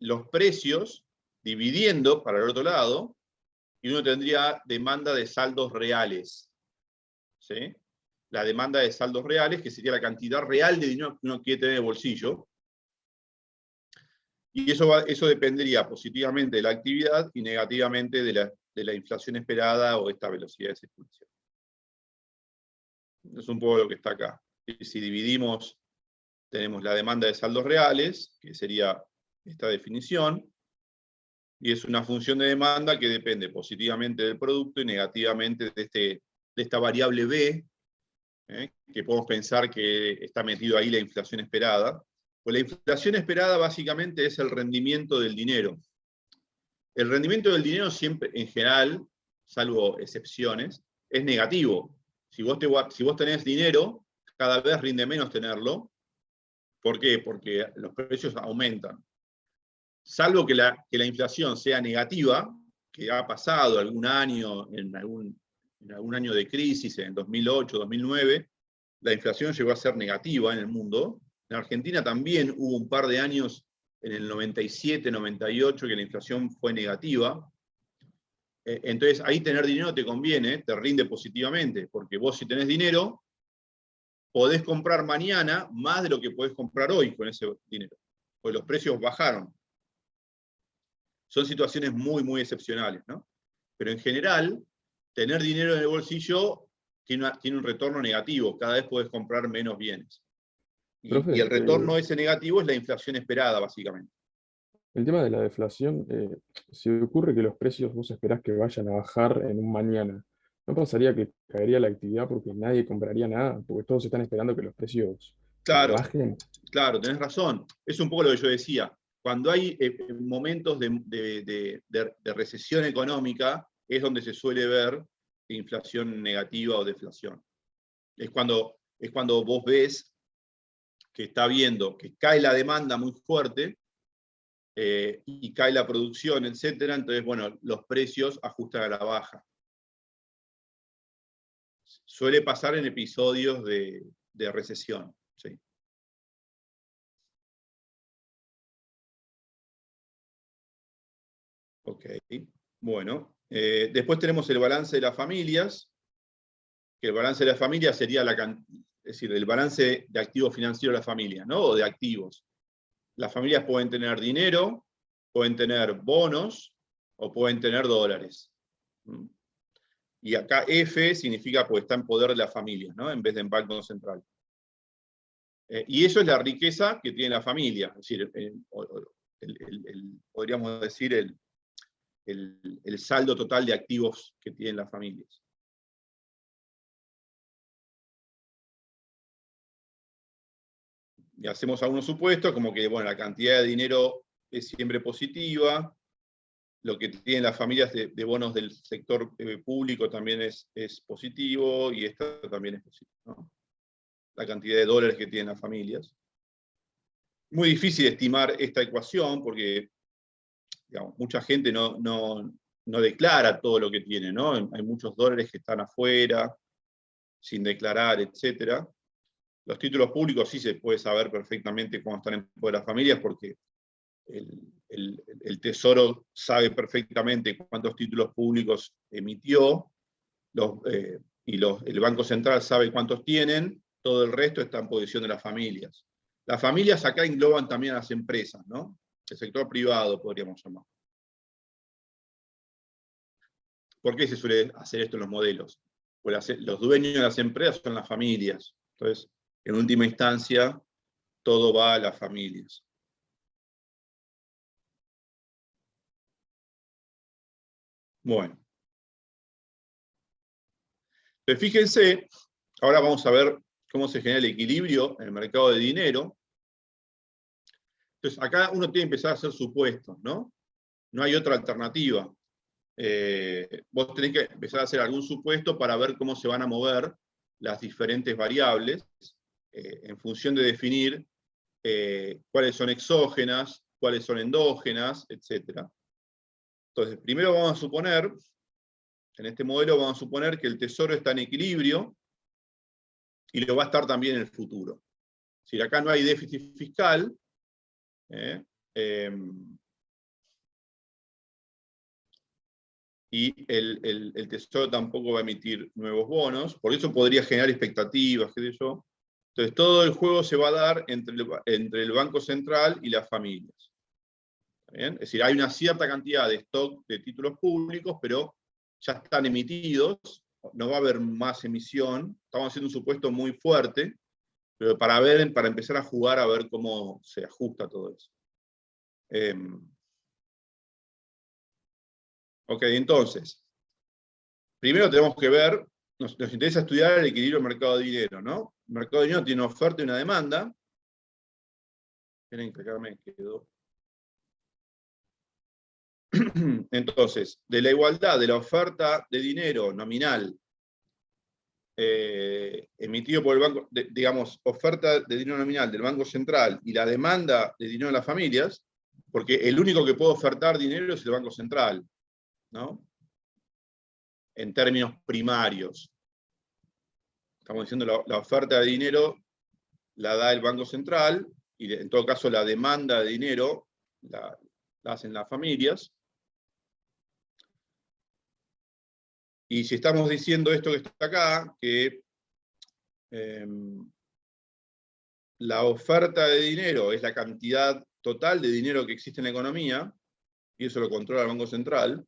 S1: los precios dividiendo para el otro lado, y uno tendría demanda de saldos reales, ¿sí? La demanda de saldos reales, que sería la cantidad real de dinero que uno quiere tener en el bolsillo, y eso dependería positivamente de la actividad y negativamente de la inflación esperada o esta velocidad de circulación. Es un poco lo que está acá. Y si dividimos, tenemos la demanda de saldos reales, que sería esta definición, y es una función de demanda que depende positivamente del producto y negativamente de esta variable B, que podemos pensar que está metido ahí la inflación esperada. Pues la inflación esperada básicamente es el rendimiento del dinero. El rendimiento del dinero siempre, en general, salvo excepciones, es negativo. Si vos tenés dinero, cada vez rinde menos tenerlo. ¿Por qué? Porque los precios aumentan. Salvo que la inflación sea negativa, que ha pasado algún año, en algún año de crisis, en 2008, 2009, la inflación llegó a ser negativa en el mundo. En Argentina también hubo un par de años, en el 97, 98, que la inflación fue negativa. Entonces ahí tener dinero te conviene, te rinde positivamente, porque vos si tenés dinero, podés comprar mañana más de lo que podés comprar hoy con ese dinero, pues los precios bajaron. Son situaciones muy, muy excepcionales, ¿no? Pero en general, tener dinero en el bolsillo tiene un retorno negativo, cada vez podés comprar menos bienes.
S2: Profe,
S1: Y el retorno ese negativo es la inflación esperada, básicamente.
S2: el tema de la deflación, si ocurre que los precios vos esperás que vayan a bajar en un mañana, ¿no pasaría que caería la actividad porque nadie compraría nada? Porque todos están esperando que los precios
S1: Claro,
S2: bajen.
S1: claro, tenés razón. Es un poco lo que yo decía. Cuando hay momentos de recesión económica, es donde se suele ver inflación negativa o deflación. Es cuando vos ves que está viendo que cae la demanda muy fuerte, y cae la producción, etcétera, entonces, bueno, los precios ajustan a la baja. Suele pasar en episodios de recesión, ¿sí? Ok, bueno. Después tenemos el balance de las familias, que el balance de las familias sería es decir, el balance de activos financieros de las familias, ¿no? O de activos. Las familias pueden tener dinero, pueden tener bonos, o pueden tener dólares. Y acá F significa pues está en poder de las familias, ¿no? En vez de en Banco Central. Y eso es la riqueza que tiene la familia. Es decir, podríamos decir el saldo total de activos que tienen las familias. Y hacemos algunos supuestos, como que bueno, la cantidad de dinero es siempre positiva, lo que tienen las familias de bonos del sector público también es positivo, y esta también es positiva, ¿no? La cantidad de dólares que tienen las familias. Muy difícil estimar esta ecuación, porque digamos, mucha gente no declara todo lo que tiene, ¿no? Hay muchos dólares que están afuera, sin declarar, etc. Los títulos públicos sí se puede saber perfectamente cómo están en poder de las familias, porque el Tesoro sabe perfectamente cuántos títulos públicos emitió, el Banco Central sabe cuántos tienen, todo el resto está en posesión de las familias. Las familias acá engloban también a las empresas, ¿no? El sector privado, podríamos llamar. ¿Por qué se suele hacer esto en los modelos? Pues los dueños de las empresas son las familias. Entonces, en última instancia, todo va a las familias. Bueno. Entonces, fíjense, ahora vamos a ver cómo se genera el equilibrio en el mercado de dinero. Entonces, acá uno tiene que empezar a hacer supuestos, ¿no? No hay otra alternativa. Vos tenés que empezar a hacer algún supuesto para ver cómo se van a mover las diferentes variables en función de definir cuáles son exógenas, cuáles son endógenas, etc. Entonces, primero vamos a suponer, en este modelo vamos a suponer que el tesoro está en equilibrio y lo va a estar también en el futuro. Si acá no hay déficit fiscal, y el Tesoro tampoco va a emitir nuevos bonos, por eso podría generar expectativas, qué sé yo. Entonces todo el juego se va a dar entre el Banco Central y las familias. ¿Está bien? Es decir, hay una cierta cantidad de stock de títulos públicos, pero ya están emitidos, no va a haber más emisión, estamos haciendo un supuesto muy fuerte, pero para empezar a jugar a ver cómo se ajusta todo eso. Ok, entonces, primero tenemos que ver, nos interesa estudiar el equilibrio del mercado de dinero, ¿no? El mercado de dinero tiene una oferta y una demanda. Esperen que acá me quedó. Entonces, de la igualdad de la oferta de dinero nominal emitido por el banco, digamos, oferta de dinero nominal del Banco Central y la demanda de dinero de las familias, porque el único que puede ofertar dinero es el Banco Central, ¿no? En términos primarios. Estamos diciendo la oferta de dinero la da el Banco Central, y en todo caso la demanda de dinero la hacen las familias. Y si estamos diciendo esto que está acá, que la oferta de dinero es la cantidad total de dinero que existe en la economía, y eso lo controla el Banco Central,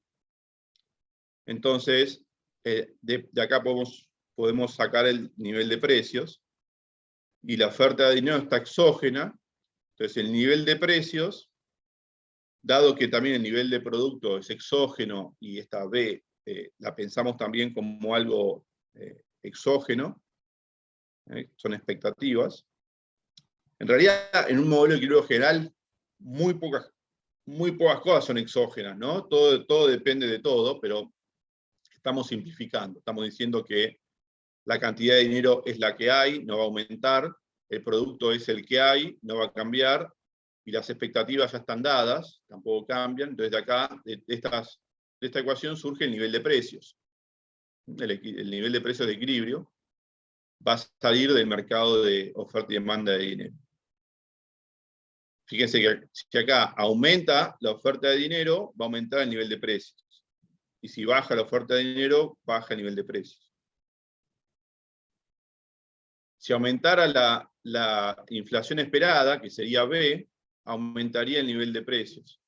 S1: entonces de acá podemos sacar el nivel de precios, y la oferta de dinero está exógena, entonces el nivel de precios, dado que también el nivel de producto es exógeno, y esta B la pensamos también como algo exógeno, son expectativas. En realidad, en un modelo de equilibrio general, muy pocas cosas son exógenas, ¿no? Todo depende de todo, pero estamos simplificando. Estamos diciendo que la cantidad de dinero es la que hay, no va a aumentar, el producto es el que hay, no va a cambiar, y las expectativas ya están dadas, tampoco cambian. Entonces de acá, de esta ecuación surge el nivel de precios. El nivel de precios de equilibrio va a salir del mercado de oferta y demanda de dinero. Fíjense que si acá aumenta la oferta de dinero, va a aumentar el nivel de precios. Y si baja la oferta de dinero, baja el nivel de precios. Si aumentara la inflación esperada, que sería B, aumentaría el nivel de precios.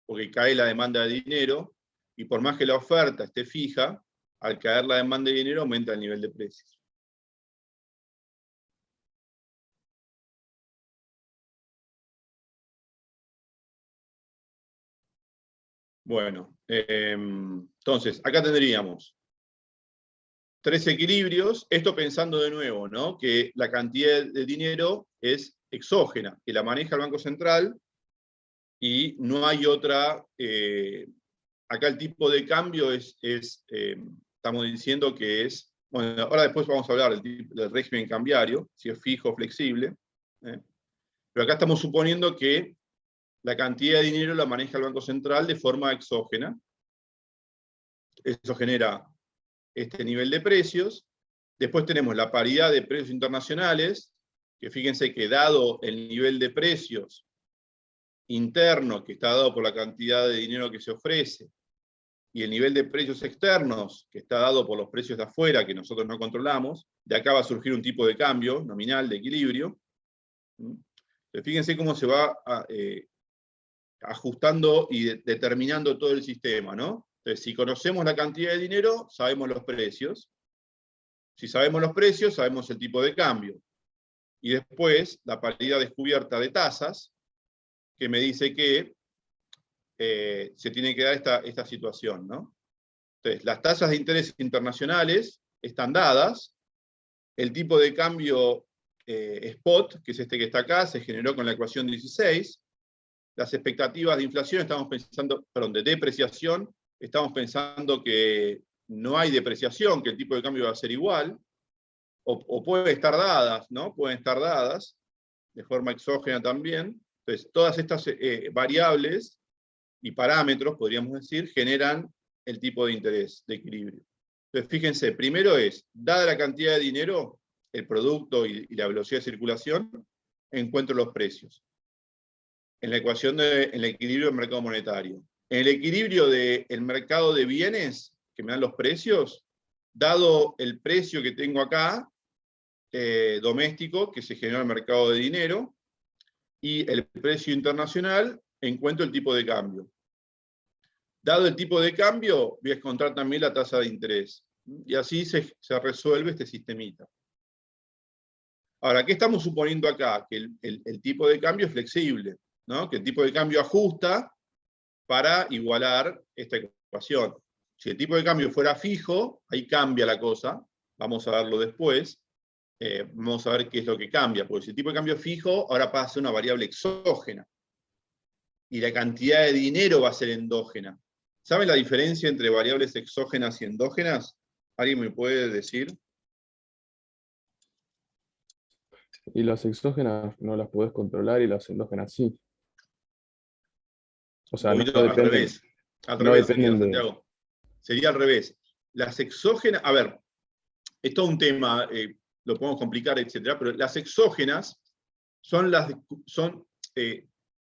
S1: Porque cae la demanda de dinero, y por más que la oferta esté fija, al caer la demanda de dinero, aumenta el nivel de precios. Bueno, entonces, acá tendríamos 3 equilibrios, esto pensando de nuevo, ¿no? Que la cantidad de dinero es exógena, que la maneja el Banco Central, y no hay otra, acá el tipo de cambio estamos diciendo que es, bueno, ahora después vamos a hablar del régimen cambiario, si es fijo o flexible, pero acá estamos suponiendo que la cantidad de dinero la maneja el Banco Central de forma exógena. Eso genera este nivel de precios. Después tenemos la paridad de precios internacionales, que fíjense que dado el nivel de precios interno que está dado por la cantidad de dinero que se ofrece, y el nivel de precios externos que está dado por los precios de afuera que nosotros no controlamos, de acá va a surgir un tipo de cambio nominal de equilibrio. Entonces, fíjense cómo se va ajustando y determinando todo el sistema, ¿no? Entonces, si conocemos la cantidad de dinero, sabemos los precios. Si sabemos los precios, sabemos el tipo de cambio. y después la paridad descubierta de tasas, que me dice que se tiene que dar esta situación, ¿no? Entonces, las tasas de interés internacionales están dadas, el tipo de cambio spot, que es este que está acá, se generó con la ecuación 16, las expectativas de inflación, estamos pensando, perdón, de depreciación, estamos pensando que no hay depreciación, que el tipo de cambio va a ser igual, o puede estar dadas, ¿no? Pueden estar dadas, de forma exógena también. Entonces, todas estas variables y parámetros, podríamos decir, generan el tipo de interés de equilibrio. Entonces, fíjense, primero es, dada la cantidad de dinero, el producto y la velocidad de circulación, encuentro los precios. En la ecuación en el equilibrio del mercado monetario. En el equilibrio del mercado de bienes, que me dan los precios, dado el precio que tengo acá, doméstico, que se generó en el mercado de dinero, y el precio internacional, encuentro el tipo de cambio. Dado el tipo de cambio, voy a encontrar también la tasa de interés. Y así se resuelve este sistemita. Ahora, ¿qué estamos suponiendo acá? Que el tipo de cambio es flexible, ¿no? Que el tipo de cambio ajusta para igualar esta ecuación. Si el tipo de cambio fuera fijo, ahí cambia la cosa, vamos a verlo después, vamos a ver qué es lo que cambia, porque si el tipo de cambio es fijo, ahora pasa a ser una variable exógena, y la cantidad de dinero va a ser endógena. ¿Saben la diferencia entre variables exógenas y endógenas? ¿Alguien me puede decir?
S2: Y las exógenas no las podés controlar y las endógenas sí. O
S1: Un
S2: sea, no
S1: poquito al
S2: dependen,
S1: revés. Al
S2: no
S1: revés sería,
S2: dependen de...
S1: Santiago. Sería al revés. Las exógenas, a ver, es todo un tema, lo podemos complicar, etcétera, pero las exógenas son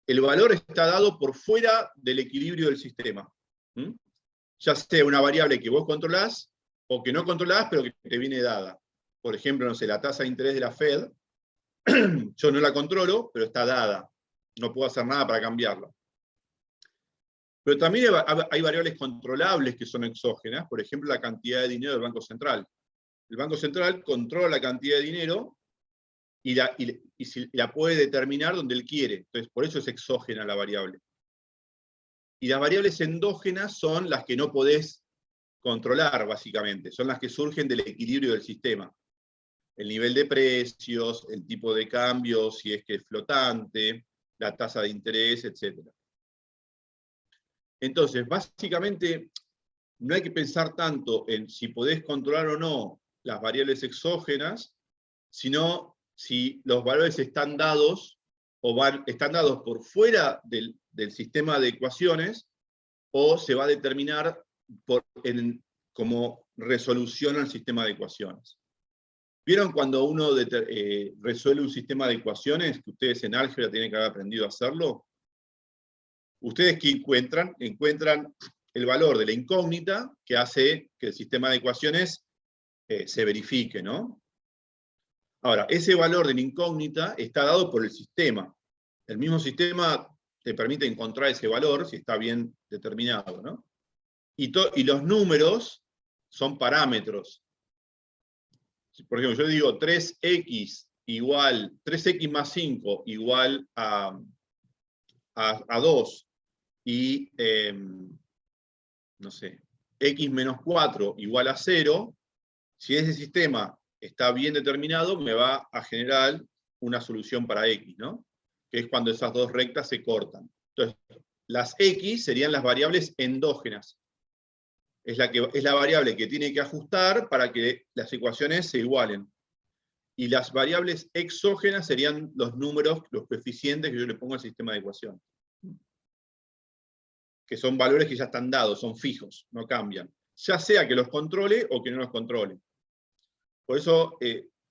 S1: el valor está dado por fuera del equilibrio del sistema. ¿Mm? Ya sea una variable que vos controlás o que no controlás, pero que te viene dada. Por ejemplo, no sé, la tasa de interés de la Fed, yo no la controlo, pero está dada. No puedo hacer nada para cambiarla. Pero también hay variables controlables que son exógenas, por ejemplo, la cantidad de dinero del Banco Central. El Banco Central controla la cantidad de dinero y la puede determinar donde él quiere. Entonces, por eso es exógena la variable. Y las variables endógenas son las que no podés controlar, básicamente. Son las que surgen del equilibrio del sistema. El nivel de precios, el tipo de cambio, si es que es flotante, la tasa de interés, etc. Entonces, básicamente, no hay que pensar tanto en si podés controlar o no las variables exógenas, sino si los valores están dados están dados por fuera del sistema de ecuaciones, o se va a determinar como resolución al sistema de ecuaciones. ¿Vieron cuando uno resuelve un sistema de ecuaciones, que ustedes en álgebra tienen que haber aprendido a hacerlo? ¿Ustedes qué encuentran? Encuentran el valor de la incógnita que hace que el sistema de ecuaciones se verifique, ¿no? Ahora, ese valor de la incógnita está dado por el sistema. El mismo sistema te permite encontrar ese valor si está bien determinado, ¿no? Y los números son parámetros. Por ejemplo, yo digo 3x más 5 igual a 2, y, no sé, x menos 4 igual a 0, si ese sistema está bien determinado, me va a generar una solución para x, ¿no? Que es cuando esas dos rectas se cortan. Entonces, las x serían las variables endógenas. Es la variable que tiene que ajustar para que las ecuaciones se igualen. Y las variables exógenas serían los números, los coeficientes que yo le pongo al sistema de ecuaciones. Que son valores que ya están dados, son fijos, no cambian. Ya sea que los controle o que no los controle. Por eso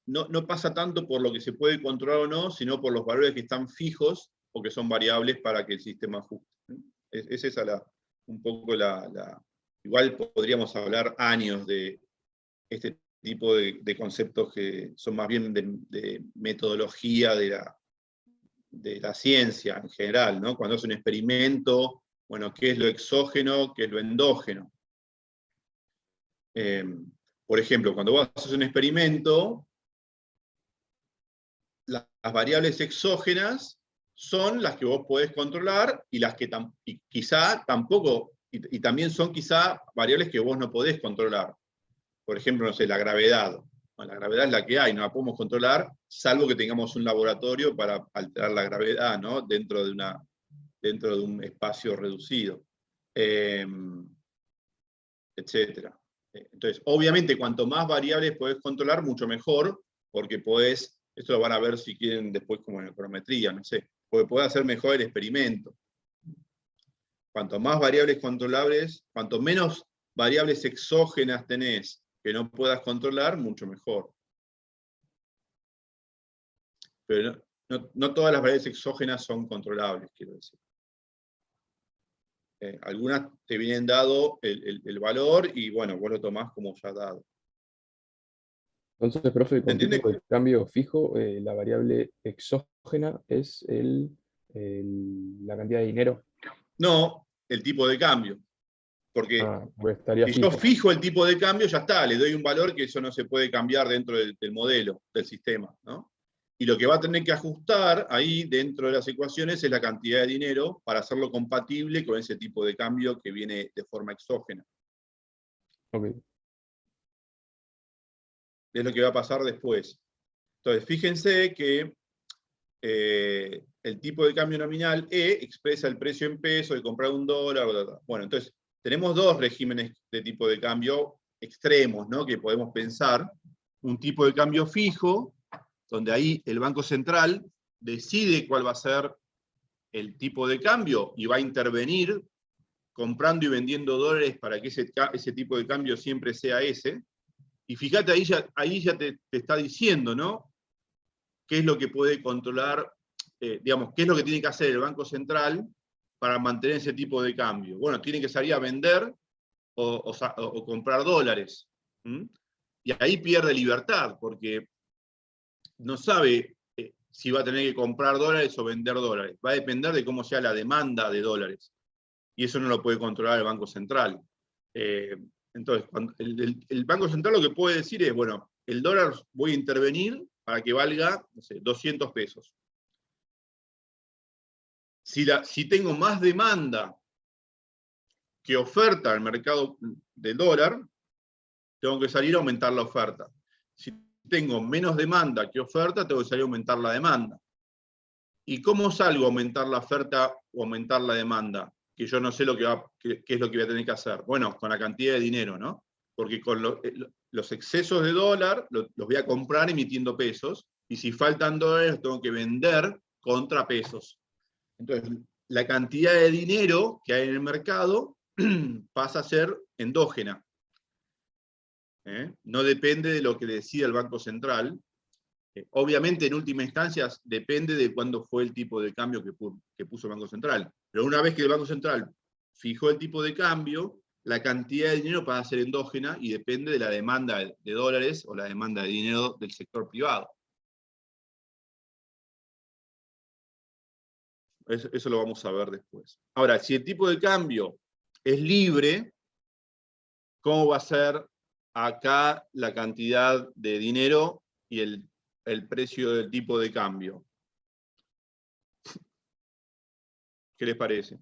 S1: no pasa tanto por lo que se puede controlar o no, sino por los valores que están fijos o que son variables para que el sistema ajuste. Es esa un poco Igual podríamos hablar años de este tipo de conceptos que son más bien de metodología de la ciencia en general, ¿no? Cuando es un experimento, bueno, ¿qué es lo exógeno? ¿Qué es lo endógeno? Por ejemplo, cuando vos haces un experimento, las variables exógenas son las que vos podés controlar y las que quizá tampoco, y también son quizá variables que vos no podés controlar. Por ejemplo, no sé, la gravedad. Bueno, la gravedad es la que hay, no la podemos controlar, salvo que tengamos un laboratorio para alterar la gravedad, ¿no? dentro de un espacio reducido, etc. Entonces, obviamente, cuanto más variables podés controlar, mucho mejor, porque podés, esto lo van a ver si quieren después como en econometría, no sé, porque podés hacer mejor el experimento. Cuanto más variables controlables, cuanto menos variables exógenas tenés que no puedas controlar, mucho mejor. Pero no todas las variables exógenas son controlables, quiero decir. Algunas te vienen dado el valor y bueno, vos lo tomás como ya dado.
S2: Entonces, profe,
S1: ¿Se
S2: con
S1: entiende?
S2: tipo de cambio fijo, la variable exógena es la cantidad de dinero.
S1: No, el tipo de cambio. Porque
S2: Pues estaría
S1: si yo
S2: fijo.
S1: fijo el tipo de cambio, ya está, le doy un valor que eso no se puede cambiar dentro del modelo, del sistema, ¿no? Y lo que va a tener que ajustar ahí dentro de las ecuaciones es la cantidad de dinero para hacerlo compatible con ese tipo de cambio que viene de forma exógena.
S2: Ok.
S1: Es lo que va a pasar después. Entonces, fíjense que el tipo de cambio nominal E expresa el precio en pesos de comprar $1, bla, bla, bla. Bueno, entonces, tenemos dos regímenes de tipo de cambio extremos, ¿no? Que podemos pensar. Un tipo de cambio fijo, donde ahí el Banco Central decide cuál va a ser el tipo de cambio y va a intervenir comprando y vendiendo dólares para que ese tipo de cambio siempre sea ese. Y fíjate, ahí ya te está diciendo, ¿no? ¿Qué es lo que puede controlar, digamos, qué es lo que tiene que hacer el Banco Central para mantener ese tipo de cambio? Bueno, tiene que salir a vender o comprar dólares. ¿Mm? Y ahí pierde libertad, porque no sabe si va a tener que comprar dólares o vender dólares. Va a depender de cómo sea la demanda de dólares. Y eso no lo puede controlar el Banco Central. Entonces, el Banco Central lo que puede decir es, bueno, el dólar voy a intervenir para que valga, no sé, 200 pesos. Si tengo más demanda que oferta al mercado del dólar, tengo que salir a aumentar la oferta. Si tengo menos demanda que oferta, tengo que salir a aumentar la demanda. ¿Y cómo salgo a aumentar la oferta o aumentar la demanda? Que yo no sé qué es lo que voy a tener que hacer. Bueno, con la cantidad de dinero, ¿no? Porque con los excesos de dólar los voy a comprar emitiendo pesos, y si faltan dólares los tengo que vender contra pesos. Entonces, la cantidad de dinero que hay en el mercado pasa a ser endógena. No depende de lo que decida el Banco Central. Obviamente, en última instancia, depende de cuándo fue el tipo de cambio que puso el Banco Central. Pero una vez que el Banco Central fijó el tipo de cambio, la cantidad de dinero pasa a ser endógena y depende de la demanda de dólares o la demanda de dinero del sector privado. Eso lo vamos a ver después. Ahora, si el tipo de cambio es libre, ¿cómo va a ser acá la cantidad de dinero y el precio del tipo de cambio? ¿Qué les parece?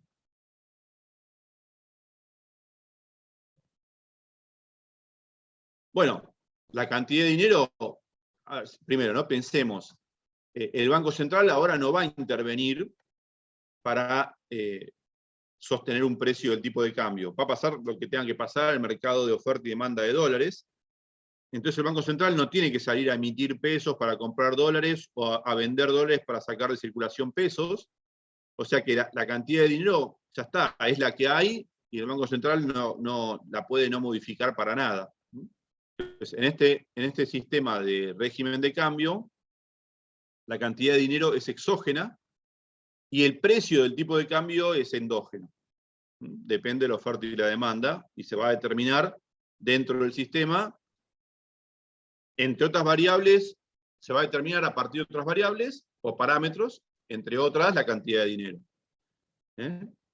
S1: Bueno, la cantidad de dinero, primero, ¿no? Pensemos, el Banco Central ahora no va a intervenir para sostener un precio del tipo de cambio. Va a pasar lo que tenga que pasar en el mercado de oferta y demanda de dólares. Entonces el Banco Central no tiene que salir a emitir pesos para comprar dólares o a vender dólares para sacar de circulación pesos. O sea que la cantidad de dinero ya está, es la que hay, y el Banco Central no la puede no modificar para nada. Entonces, en este sistema de régimen de cambio, la cantidad de dinero es exógena y el precio del tipo de cambio es endógeno. Depende de la oferta y la demanda, y se va a determinar dentro del sistema, entre otras variables, se va a determinar a partir de otras variables o parámetros, entre otras la cantidad de dinero.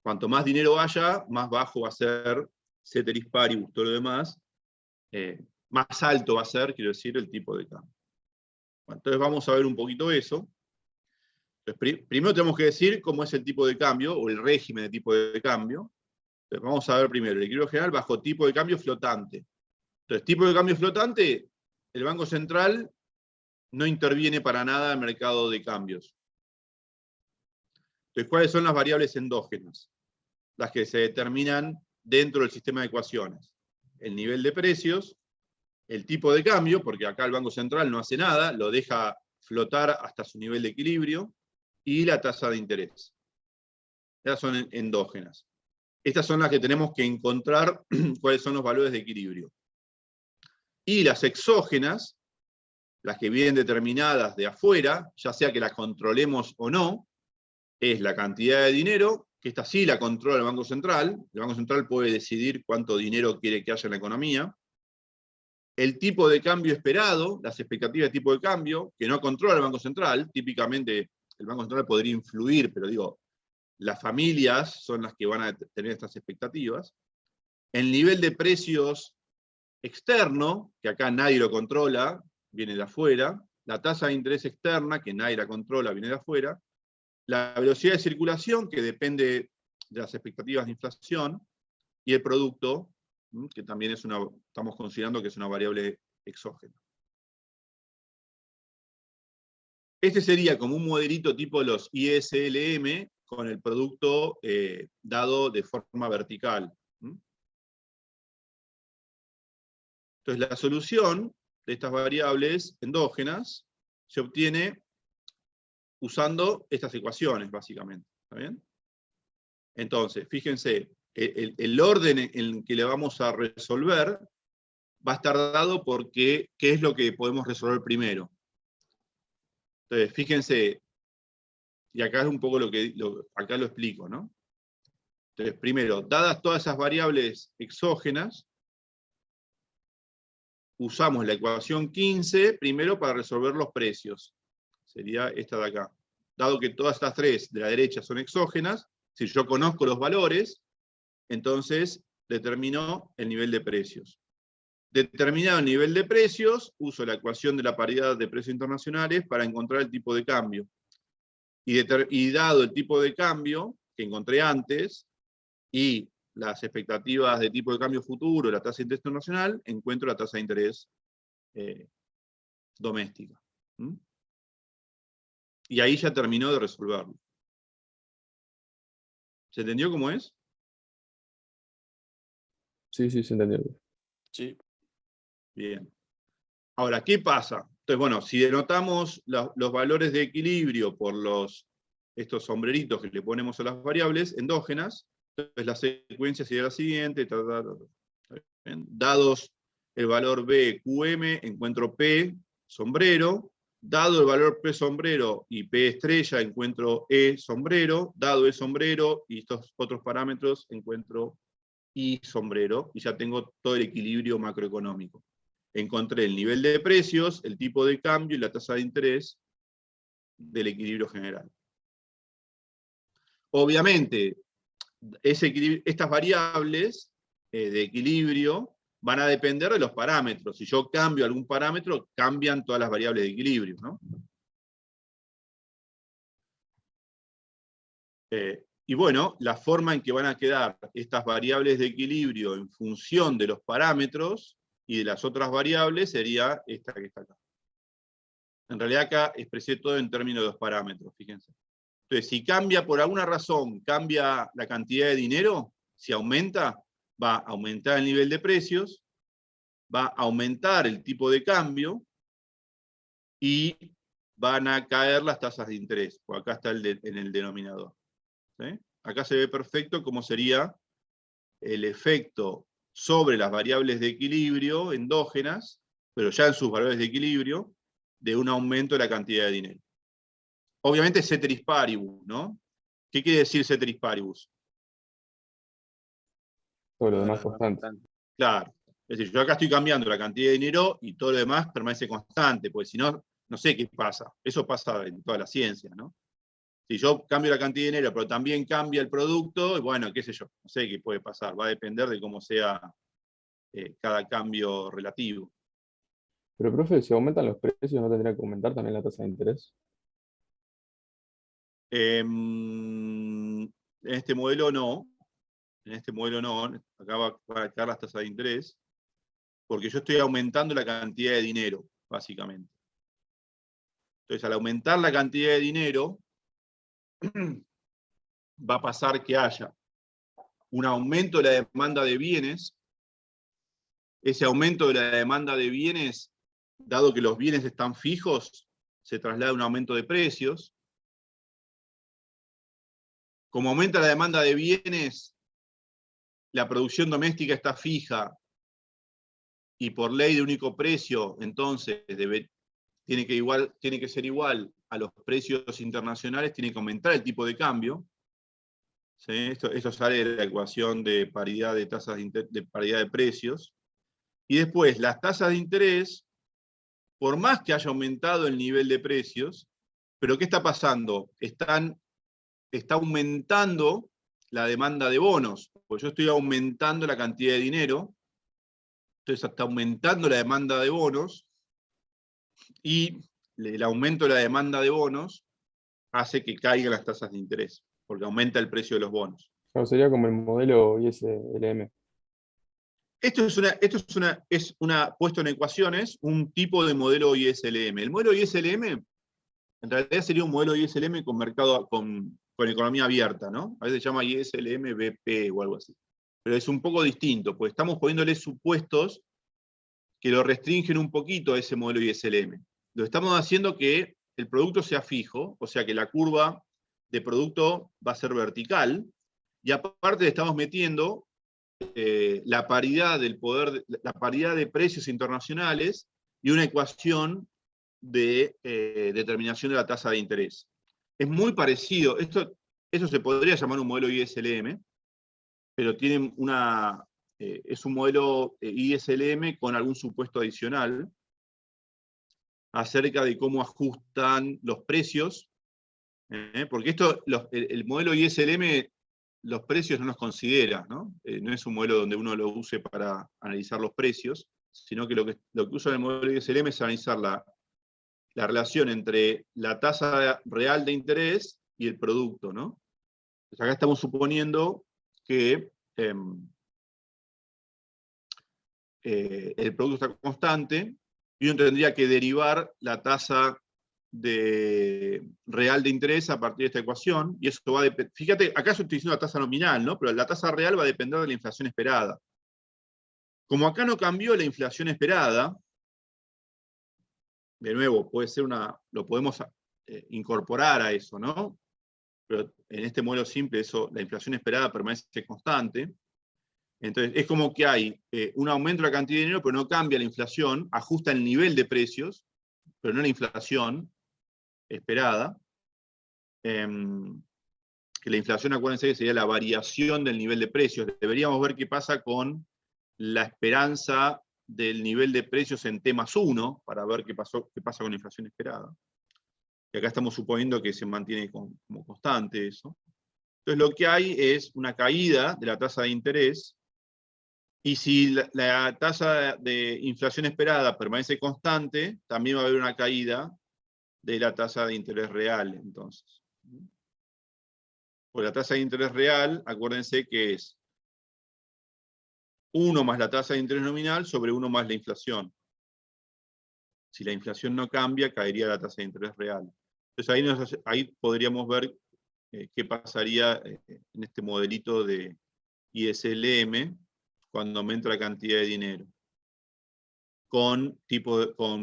S1: Cuanto más dinero haya, más bajo va a ser ceteris paribus, todo lo demás, más alto va a ser, quiero decir, el tipo de cambio. Bueno, entonces vamos a ver un poquito eso. Entonces, primero tenemos que decir cómo es el tipo de cambio, o el régimen de tipo de cambio. Entonces, vamos a ver primero el equilibrio general bajo tipo de cambio flotante. Entonces, tipo de cambio flotante, el Banco Central no interviene para nada en el mercado de cambios. Entonces, ¿cuáles son las variables endógenas? Las que se determinan dentro del sistema de ecuaciones. El nivel de precios, el tipo de cambio, porque acá el Banco Central no hace nada, lo deja flotar hasta su nivel de equilibrio, y la tasa de interés. Estas son endógenas. Estas son las que tenemos que encontrar cuáles son los valores de equilibrio. Y las exógenas, las que vienen determinadas de afuera, ya sea que las controlemos o no, es la cantidad de dinero, que esta sí la controla el Banco Central. El Banco Central puede decidir cuánto dinero quiere que haya en la economía. El tipo de cambio esperado, las expectativas de tipo de cambio, que no controla el Banco Central. Típicamente el Banco Central podría influir, pero digo, las familias son las que van a tener estas expectativas. El nivel de precios externo, que acá nadie lo controla, viene de afuera. La tasa de interés externa, que nadie la controla, viene de afuera. La velocidad de circulación, que depende de las expectativas de inflación. Y el producto, que también estamos considerando que es una variable exógena. Este sería como un modelito tipo los ISLM, con el producto dado de forma vertical. Entonces, la solución de estas variables endógenas se obtiene usando estas ecuaciones, básicamente. ¿Está bien? Entonces, fíjense, el orden en el que le vamos a resolver va a estar dado por qué es lo que podemos resolver primero. Entonces, fíjense, y acá es un poco acá lo explico, ¿no? Entonces, primero, dadas todas esas variables exógenas, usamos la ecuación 15 primero para resolver los precios. Sería esta de acá. Dado que todas estas tres de la derecha son exógenas, si yo conozco los valores, entonces determino el nivel de precios. Determinado el nivel de precios, uso la ecuación de la paridad de precios internacionales para encontrar el tipo de cambio. Y dado el tipo de cambio que encontré antes, y las expectativas de tipo de cambio futuro, la tasa de interés internacional, encuentro la tasa de interés doméstica. Y ahí ya terminó de resolverlo. ¿Se entendió cómo es?
S2: Sí, se entendió.
S3: Sí.
S1: Bien. Ahora, ¿qué pasa? Entonces, bueno, si denotamos los valores de equilibrio por estos sombreritos que le ponemos a las variables endógenas, entonces la secuencia sería la siguiente. Dados el valor B, QM, encuentro P, sombrero. Dado el valor P sombrero y P estrella, encuentro E sombrero. Dado E sombrero y estos otros parámetros, encuentro I sombrero. Y ya tengo todo el equilibrio macroeconómico. Encontré el nivel de precios, el tipo de cambio y la tasa de interés del equilibrio general. Obviamente, estas variables de equilibrio van a depender de los parámetros. Si yo cambio algún parámetro, cambian todas las variables de equilibrio, ¿no? Y bueno, la forma en que van a quedar estas variables de equilibrio en función de los parámetros y de las otras variables sería esta que está acá. En realidad acá expresé todo en términos de los parámetros, fíjense. Entonces, si cambia por alguna razón, cambia la cantidad de dinero, si aumenta, va a aumentar el nivel de precios, va a aumentar el tipo de cambio y van a caer las tasas de interés. Por acá está en el denominador. ¿Sí? Acá se ve perfecto cómo sería el efecto sobre las variables de equilibrio endógenas, pero ya en sus valores de equilibrio, de un aumento de la cantidad de dinero. Obviamente ceteris paribus, ¿no? ¿Qué quiere decir ceteris paribus?
S2: Todo lo demás constante.
S1: Claro. Es decir, yo acá estoy cambiando la cantidad de dinero y todo lo demás permanece constante, porque si no, no sé qué pasa. Eso pasa en toda la ciencia, ¿no? Si yo cambio la cantidad de dinero, pero también cambia el producto, bueno, qué sé yo, no sé qué puede pasar. Va a depender de cómo sea cada cambio relativo.
S2: Pero, profe, si aumentan los precios, ¿no tendría que aumentar también la tasa de interés?
S1: En este modelo no, acá va a quedar las tasas de interés, porque yo estoy aumentando la cantidad de dinero, básicamente. Entonces, al aumentar la cantidad de dinero, va a pasar que haya un aumento de la demanda de bienes. Ese aumento de la demanda de bienes, dado que los bienes están fijos, se traslada a un aumento de precios. Como aumenta la demanda de bienes, la producción doméstica está fija y por ley de único precio, entonces tiene que ser igual a los precios internacionales, tiene que aumentar el tipo de cambio. ¿Sí? Esto sale de la ecuación de paridad de tasas de paridad de precios. Y después, las tasas de interés, por más que haya aumentado el nivel de precios, pero ¿qué está pasando? Está aumentando la demanda de bonos, pues yo estoy aumentando la cantidad de dinero, entonces está aumentando la demanda de bonos, y el aumento de la demanda de bonos hace que caigan las tasas de interés, porque aumenta el precio de los bonos.
S2: Claro, sería como el modelo ISLM.
S1: Esto es puesto en ecuaciones, un tipo de modelo ISLM. El modelo ISLM, en realidad sería un modelo ISLM con mercado, con economía abierta, ¿no? A veces se llama ISLM BP o algo así. Pero es un poco distinto, pues estamos poniéndole supuestos que lo restringen un poquito a ese modelo ISLM. Lo estamos haciendo que el producto sea fijo, o sea que la curva de producto va a ser vertical, y aparte le estamos metiendo la paridad del poder, la paridad de precios internacionales y una ecuación de determinación de la tasa de interés. Es muy parecido, eso se podría llamar un modelo ISLM, pero tiene es un modelo ISLM con algún supuesto adicional acerca de cómo ajustan los precios, porque el modelo ISLM, los precios no los considera, ¿no? No es un modelo donde uno lo use para analizar los precios, sino que lo que usa el modelo ISLM es analizar la relación entre la tasa real de interés y el producto, ¿no? Entonces acá estamos suponiendo que el producto está constante, y uno tendría que derivar la tasa real de interés a partir de esta ecuación, y eso va a depender. Fíjate, acá yo estoy diciendo la tasa nominal, ¿no? Pero la tasa real va a depender de la inflación esperada. Como acá no cambió la inflación esperada, de nuevo, lo podemos incorporar a eso, ¿no? Pero en este modelo simple, la inflación esperada permanece constante. Entonces, es como que hay un aumento de la cantidad de dinero, pero no cambia la inflación, ajusta el nivel de precios, pero no la inflación esperada. Que la inflación, acuérdense que sería la variación del nivel de precios. Deberíamos ver qué pasa con la esperanza del nivel de precios en T+1, para ver qué pasa con la inflación esperada. Y acá estamos suponiendo que se mantiene como constante eso. Entonces lo que hay es una caída de la tasa de interés, y si la tasa de inflación esperada permanece constante, también va a haber una caída de la tasa de interés real, entonces. Pues la tasa de interés real, acuérdense que es 1 más la tasa de interés nominal sobre 1 más la inflación. Si la inflación no cambia, caería la tasa de interés real. Entonces ahí podríamos ver qué pasaría en este modelito de ISLM cuando aumenta la cantidad de dinero con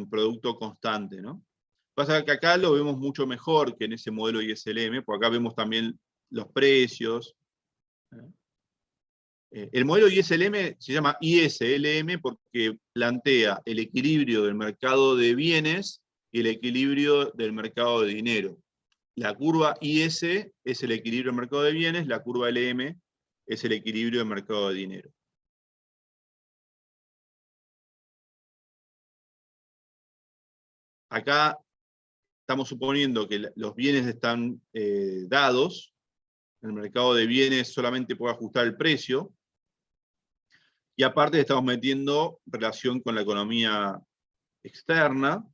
S1: producto constante, ¿no? Pasa que acá lo vemos mucho mejor que en ese modelo ISLM, porque acá vemos también los precios. El modelo ISLM se llama ISLM porque plantea el equilibrio del mercado de bienes y el equilibrio del mercado de dinero. La curva IS es el equilibrio del mercado de bienes, la curva LM es el equilibrio del mercado de dinero. Acá estamos suponiendo que los bienes están dados, el mercado de bienes solamente puede ajustar el precio, y aparte estamos metiendo relación con la economía externa.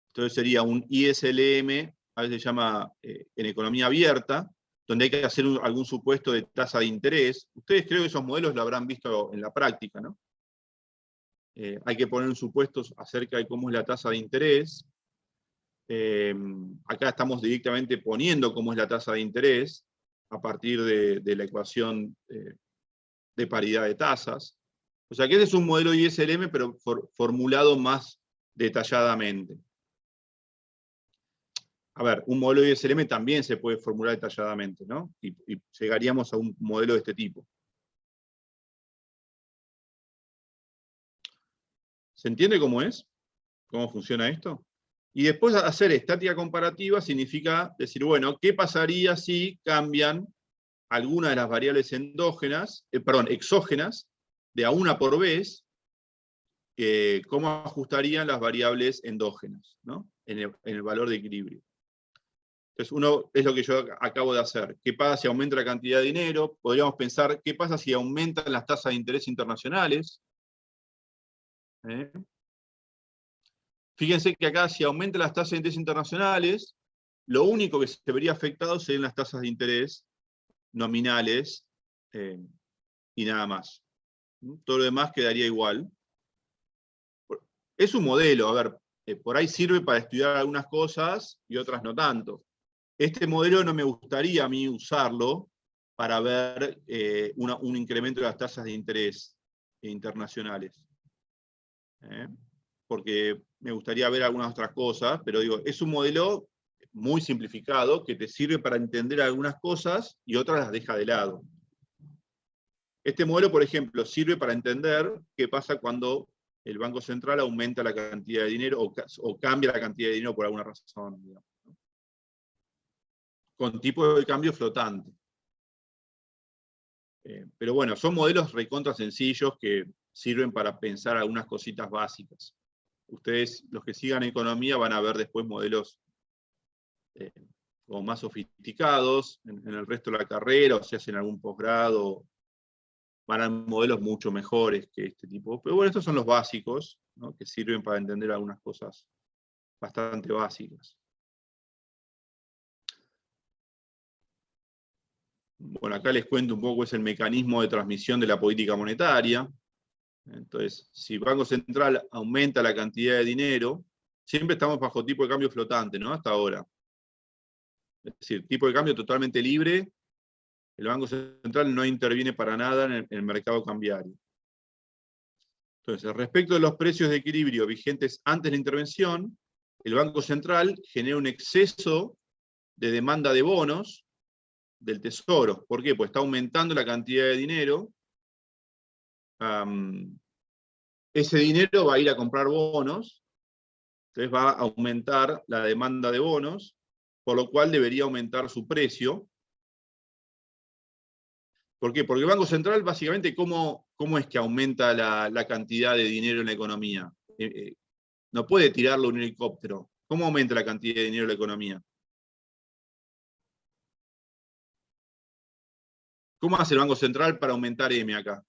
S1: Entonces sería un ISLM, a veces se llama en economía abierta, donde hay que hacer algún supuesto de tasa de interés. Ustedes creo que esos modelos lo habrán visto en la práctica, ¿no? Hay que poner un supuesto acerca de cómo es la tasa de interés. Acá estamos directamente poniendo cómo es la tasa de interés a partir de la ecuación de paridad de tasas. O sea que este es un modelo ISLM, pero formulado más detalladamente. A ver, un modelo ISLM también se puede formular detalladamente, ¿no? Y llegaríamos a un modelo de este tipo. ¿Se entiende cómo es? ¿Cómo funciona esto? Y después hacer estática comparativa significa decir, bueno, ¿qué pasaría si cambian alguna de las variables exógenas de a una por vez? ¿Cómo ajustarían las variables endógenas, ¿no? en el valor de equilibrio? Entonces, uno es lo que yo acabo de hacer. ¿Qué pasa si aumenta la cantidad de dinero? Podríamos pensar, ¿qué pasa si aumentan las tasas de interés internacionales? Fíjense que acá, si aumentan las tasas de interés internacionales, lo único que se vería afectado serían las tasas de interés nominales y nada más. Todo lo demás quedaría igual. Es un modelo, a ver, por ahí sirve para estudiar algunas cosas y otras no tanto. Este modelo no me gustaría a mí usarlo para ver un incremento de las tasas de interés internacionales. Porque me gustaría ver algunas otras cosas, pero digo, es un modelo muy simplificado que te sirve para entender algunas cosas y otras las deja de lado. Este modelo, por ejemplo, sirve para entender qué pasa cuando el Banco Central aumenta la cantidad de dinero o cambia la cantidad de dinero por alguna razón, digamos, ¿no? Con tipo de cambio flotante. Pero bueno, son modelos recontra sencillos que sirven para pensar algunas cositas básicas. Ustedes, los que sigan economía, van a ver después modelos como más sofisticados en el resto de la carrera, o si hacen algún posgrado, van a modelos mucho mejores que este tipo. Pero bueno, estos son los básicos, ¿no? Que sirven para entender algunas cosas bastante básicas. Bueno, acá les cuento un poco es el mecanismo de transmisión de la política monetaria. Entonces, si el Banco Central aumenta la cantidad de dinero, siempre estamos bajo tipo de cambio flotante, ¿no? Hasta ahora. Es decir, tipo de cambio totalmente libre, el Banco Central no interviene para nada en el mercado cambiario. Entonces, respecto de los precios de equilibrio vigentes antes de la intervención, el Banco Central genera un exceso de demanda de bonos del Tesoro. ¿Por qué? Pues está aumentando la cantidad de dinero. Ese dinero va a ir a comprar bonos, entonces va a aumentar la demanda de bonos, por lo cual debería aumentar su precio. ¿Por qué? Porque el Banco Central, básicamente, ¿cómo es que aumenta la cantidad de dinero en la economía? No puede tirarlo en un helicóptero. ¿Cómo aumenta la cantidad de dinero en la economía? ¿Cómo hace el Banco Central para aumentar M acá?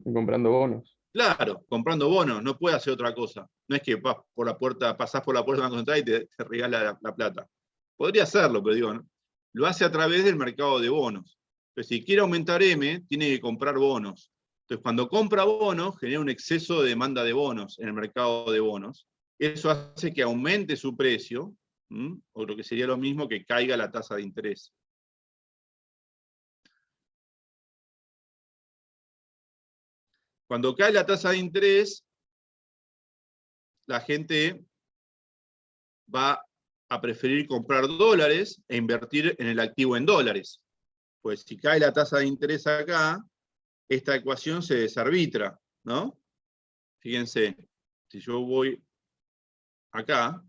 S2: Comprando bonos.
S1: Claro, comprando bonos, no puede hacer otra cosa. No es que pasás por la puerta del Banco Central y te regala la plata. Podría hacerlo, pero digo, ¿no? Lo hace a través del mercado de bonos. Entonces, si quiere aumentar M, tiene que comprar bonos. Entonces, cuando compra bonos, genera un exceso de demanda de bonos en el mercado de bonos. Eso hace que aumente su precio, o lo que sería lo mismo que caiga la tasa de interés. Cuando cae la tasa de interés, la gente va a preferir comprar dólares e invertir en el activo en dólares. Pues si cae la tasa de interés acá, esta ecuación se desarbitra, ¿no? Fíjense, si yo voy acá,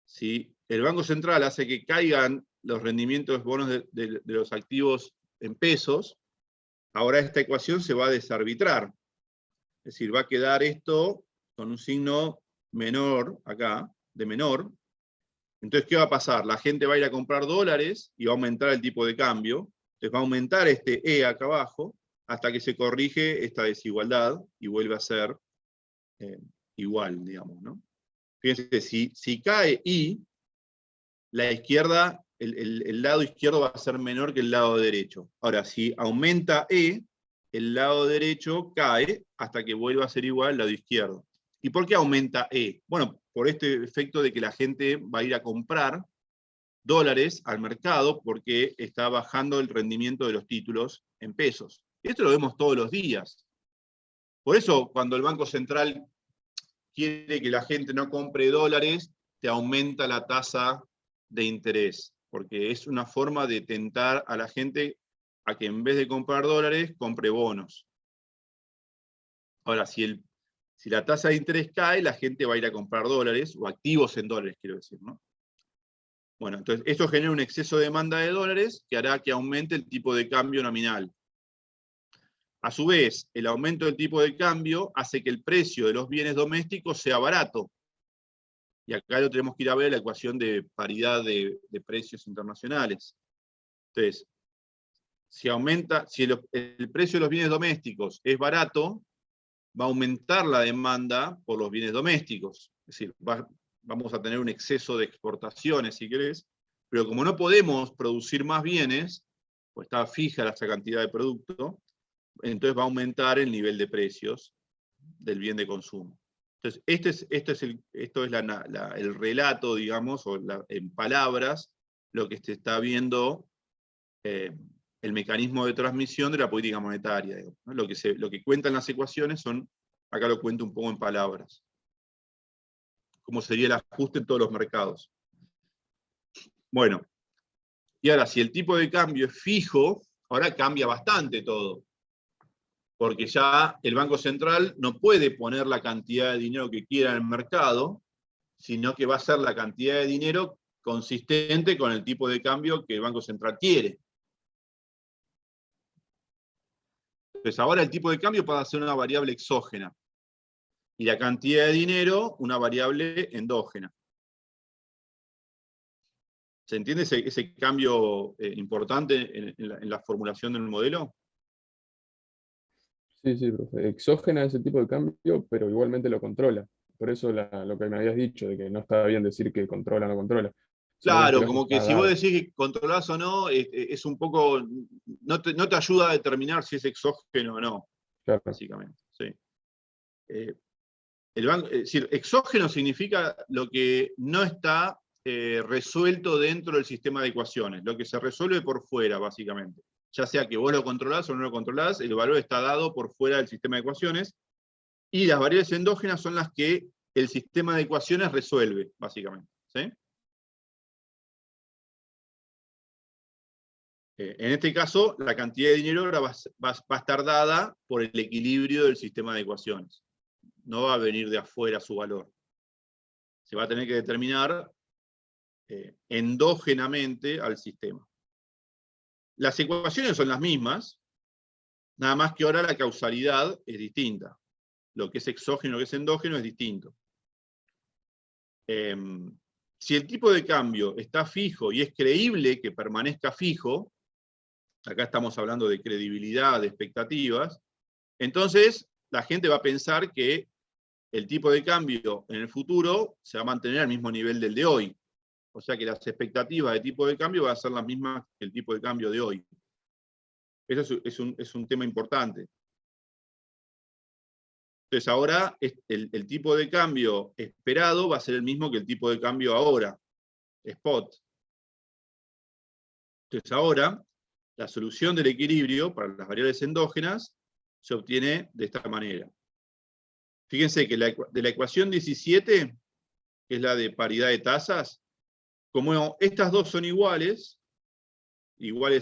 S1: si el Banco Central hace que caigan los rendimientos bonos de los activos en pesos, ahora esta ecuación se va a desarbitrar. Es decir, va a quedar esto con un signo menor acá, de menor. Entonces, ¿qué va a pasar? La gente va a ir a comprar dólares y va a aumentar el tipo de cambio. Entonces va a aumentar este E acá abajo hasta que se corrige esta desigualdad y vuelve a ser igual, digamos, ¿no? Fíjense, si cae Y, la izquierda, el lado izquierdo va a ser menor que el lado derecho. Ahora, si aumenta E, el lado derecho cae hasta que vuelva a ser igual al lado izquierdo. ¿Y por qué aumenta E? Bueno, por este efecto de que la gente va a ir a comprar dólares al mercado porque está bajando el rendimiento de los títulos en pesos. Esto lo vemos todos los días. Por eso, cuando el Banco Central quiere que la gente no compre dólares, te aumenta la tasa de interés, porque es una forma de tentar a la gente a que en vez de comprar dólares, compre bonos. Ahora, si la tasa de interés cae, la gente va a ir a comprar dólares, o activos en dólares, quiero decir, ¿no? Bueno, entonces esto genera un exceso de demanda de dólares que hará que aumente el tipo de cambio nominal. A su vez, el aumento del tipo de cambio hace que el precio de los bienes domésticos sea barato. Y acá lo tenemos que ir a ver la ecuación de paridad de precios internacionales. Entonces, si el precio de los bienes domésticos es barato, va a aumentar la demanda por los bienes domésticos. Es decir, vamos a tener un exceso de exportaciones, si querés, pero como no podemos producir más bienes, pues está fija esa cantidad de producto, entonces va a aumentar el nivel de precios del bien de consumo. Entonces, esto es el relato, digamos, en palabras, lo que se está viendo, el mecanismo de transmisión de la política monetaria. Digamos, ¿no? Lo que cuentan las ecuaciones acá lo cuento un poco en palabras. Cómo sería el ajuste en todos los mercados. Bueno, y ahora, si el tipo de cambio es fijo, ahora cambia bastante todo. Porque ya el Banco Central no puede poner la cantidad de dinero que quiera en el mercado, sino que va a ser la cantidad de dinero consistente con el tipo de cambio que el Banco Central quiere. Entonces ahora el tipo de cambio pasa a ser una variable exógena, y la cantidad de dinero una variable endógena. ¿Se entiende ese cambio importante en la formulación del modelo?
S2: Sí, profe. Exógena ese tipo de cambio, pero igualmente lo controla. Por eso lo que me habías dicho, de que no está bien decir que controla o no controla. Sino que
S1: Claro,
S2: creo que
S1: como que
S2: está
S1: si vos
S2: dado.
S1: decís que controlás o no, es un poco, no te ayuda a determinar si es exógeno o no,
S2: Claro,
S1: básicamente. Sí. Es decir, exógeno significa lo que no está resuelto dentro del sistema de ecuaciones, lo que se resuelve por fuera, básicamente. Ya sea que vos lo controlás o no lo controlás, el valor está dado por fuera del sistema de ecuaciones, y las variables endógenas son las que el sistema de ecuaciones resuelve, básicamente. ¿Sí? En este caso, la cantidad de dinero ahora va a estar dada por el equilibrio del sistema de ecuaciones. No va a venir de afuera su valor. Se va a tener que determinar endógenamente al sistema. Las ecuaciones son las mismas, nada más que ahora la causalidad es distinta. Lo que es exógeno y lo que es endógeno es distinto. Si el tipo de cambio está fijo y es creíble que permanezca fijo, acá estamos hablando de credibilidad, de expectativas, entonces la gente va a pensar que el tipo de cambio en el futuro se va a mantener al mismo nivel del de hoy. O sea que las expectativas de tipo de cambio van a ser las mismas que el tipo de cambio de hoy. Eso es un tema importante. Entonces ahora el tipo de cambio esperado va a ser el mismo que el tipo de cambio ahora, spot. Entonces ahora la solución del equilibrio para las variables endógenas se obtiene de esta manera. Fíjense que de la ecuación 17, que es la de paridad de tasas, como estas dos son iguales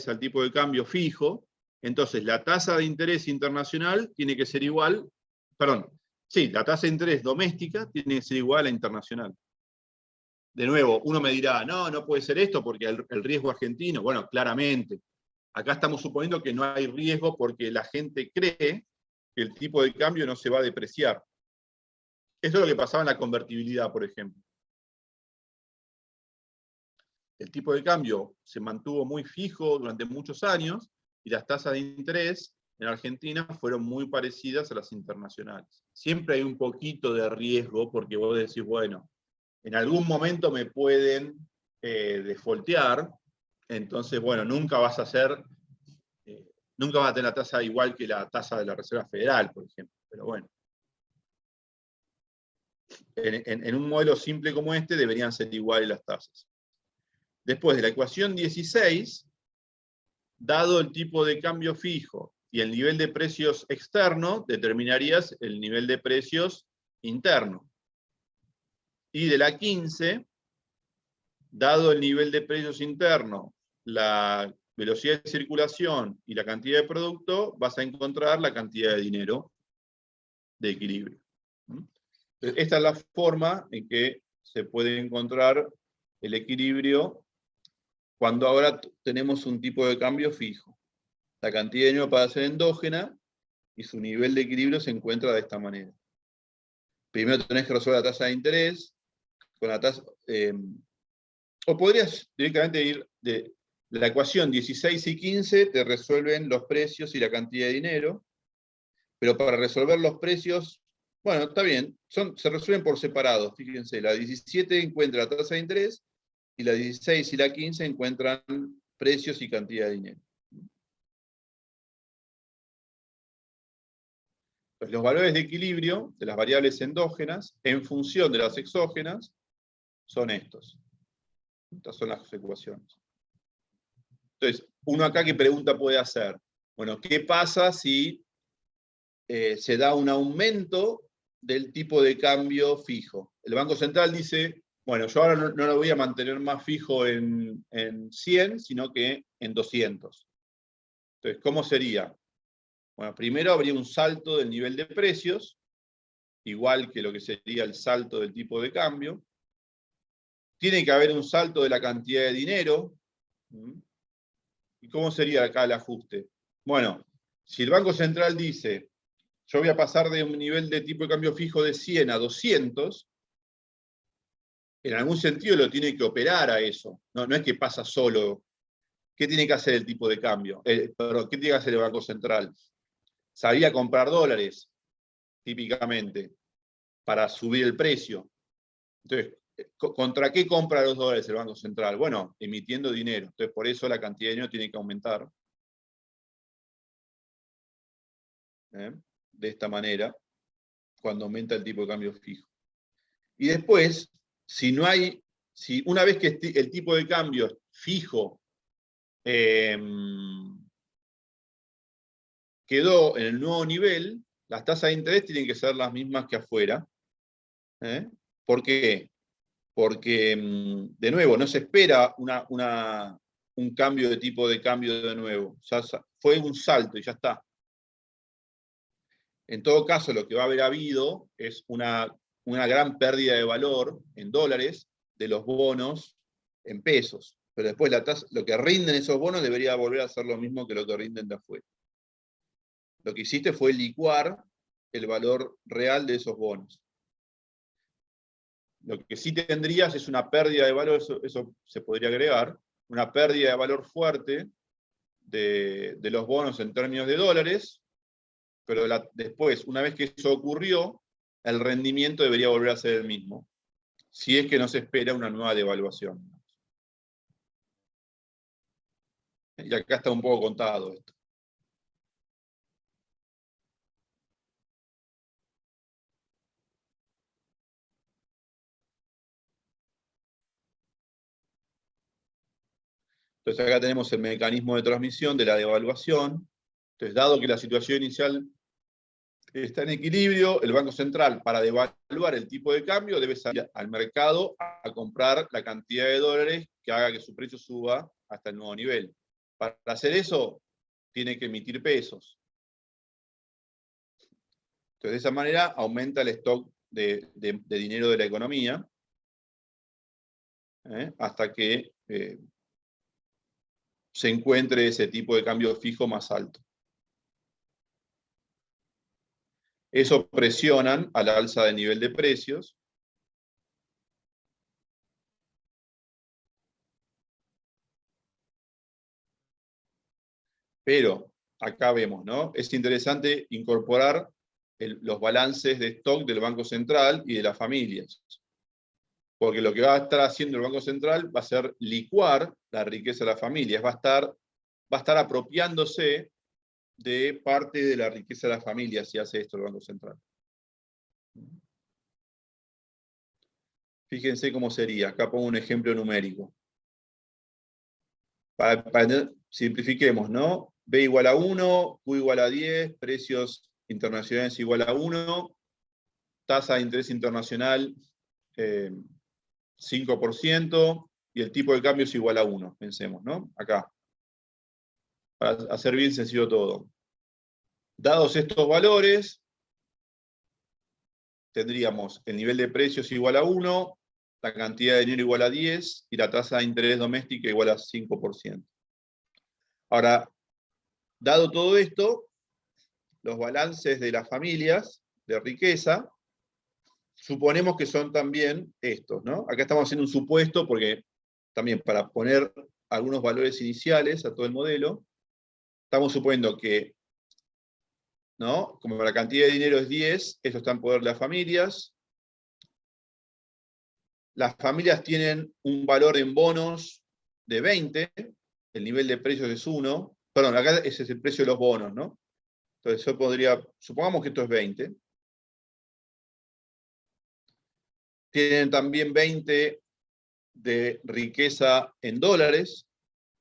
S1: al tipo de cambio fijo, entonces la tasa de interés internacional tiene que ser igual, perdón, sí, la tasa de interés doméstica tiene que ser igual a la internacional. De nuevo, uno me dirá, no puede ser esto porque el riesgo argentino, bueno, claramente. Acá estamos suponiendo que no hay riesgo porque la gente cree que el tipo de cambio no se va a depreciar. Eso es lo que pasaba en la convertibilidad, por ejemplo. El tipo de cambio se mantuvo muy fijo durante muchos años y las tasas de interés en Argentina fueron muy parecidas a las internacionales. Siempre hay un poquito de riesgo porque vos decís, bueno, en algún momento me pueden defaultear, entonces, bueno, nunca vas a tener la tasa igual que la tasa de la Reserva Federal, por ejemplo, pero bueno. En un modelo simple como este deberían ser iguales las tasas. Después de la ecuación 16, dado el tipo de cambio fijo y el nivel de precios externo, determinarías el nivel de precios interno. Y de la 15, dado el nivel de precios interno, la velocidad de circulación y la cantidad de producto, vas a encontrar la cantidad de dinero de equilibrio. Esta es la forma en que se puede encontrar el equilibrio cuando ahora tenemos un tipo de cambio fijo. La cantidad de dinero para ser endógena y su nivel de equilibrio se encuentra de esta manera. Primero tenés que resolver la tasa de interés, con la tasa, o podrías directamente ir de la ecuación 16 y 15, te resuelven los precios y la cantidad de dinero, pero para resolver los precios, bueno, está bien, se resuelven por separado, fíjense, la 17 encuentra la tasa de interés, y la 16 y la 15 encuentran precios y cantidad de dinero. Pues los valores de equilibrio de las variables endógenas en función de las exógenas son estos. Estas son las ecuaciones. Entonces, uno acá, ¿qué pregunta puede hacer? Bueno, ¿qué pasa si se da un aumento del tipo de cambio fijo? El Banco Central dice, bueno, yo ahora no lo voy a mantener más fijo en 100, sino que en 200. Entonces, ¿cómo sería? Bueno, primero habría un salto del nivel de precios, igual que lo que sería el salto del tipo de cambio. Tiene que haber un salto de la cantidad de dinero. ¿Y cómo sería acá el ajuste? Bueno, si el Banco Central dice, yo voy a pasar de un nivel de tipo de cambio fijo de 100 a 200, en algún sentido lo tiene que operar a eso. No es que pasa solo. ¿Qué tiene que hacer el tipo de cambio? Perdón, ¿qué tiene que hacer el Banco Central? Sabía comprar dólares, típicamente, para subir el precio. Entonces, ¿contra qué compra los dólares el Banco Central? Bueno, emitiendo dinero. Entonces, por eso la cantidad de dinero tiene que aumentar. De esta manera, cuando aumenta el tipo de cambio fijo. Y después, si una vez que el tipo de cambio fijo quedó en el nuevo nivel, las tasas de interés tienen que ser las mismas que afuera. ¿Por qué? Porque, de nuevo, no se espera un cambio de tipo de cambio de nuevo. Ya fue un salto y ya está. En todo caso, lo que va a haber habido es una gran pérdida de valor en dólares de los bonos en pesos. Pero después lo que rinden esos bonos debería volver a ser lo mismo que lo que rinden de afuera. Lo que hiciste fue licuar el valor real de esos bonos. Lo que sí tendrías es una pérdida de valor, eso se podría agregar, una pérdida de valor fuerte de los bonos en términos de dólares, pero después, una vez que eso ocurrió, el rendimiento debería volver a ser el mismo, si es que no se espera una nueva devaluación. Y acá está un poco contado esto. Entonces acá tenemos el mecanismo de transmisión de la devaluación. Entonces, dado que la situación inicial está en equilibrio, el Banco Central, para devaluar el tipo de cambio, debe salir al mercado a comprar la cantidad de dólares que haga que su precio suba hasta el nuevo nivel. Para hacer eso, tiene que emitir pesos. Entonces, de esa manera aumenta el stock de dinero de la economía, hasta que se encuentre ese tipo de cambio fijo más alto. Eso presionan al alza del nivel de precios. Pero acá vemos, ¿no? Es interesante incorporar los balances de stock del Banco Central y de las familias. Porque lo que va a estar haciendo el Banco Central va a ser licuar la riqueza de las familias, va a estar apropiándose de parte de la riqueza de las familias si hace esto el Banco Central. Fíjense cómo sería. Acá pongo un ejemplo numérico. Simplifiquemos, ¿no? B igual a 1, Q igual a 10, precios internacionales igual a 1, tasa de interés internacional 5%, y el tipo de cambio es igual a 1, pensemos, ¿no? Acá. Para hacer bien sencillo todo. Dados estos valores, tendríamos el nivel de precios igual a 1, la cantidad de dinero igual a 10, y la tasa de interés doméstica igual a 5%. Ahora, dado todo esto, los balances de las familias de riqueza, suponemos que son también estos, ¿no? Acá estamos haciendo un supuesto, porque también para poner algunos valores iniciales a todo el modelo, estamos suponiendo que, ¿no? Como la cantidad de dinero es 10, esto está en poder de las familias. Las familias tienen un valor en bonos de 20, el nivel de precios es 1, perdón, acá ese es el precio de los bonos, ¿no? Entonces yo podría, supongamos que esto es 20. Tienen también 20 de riqueza en dólares,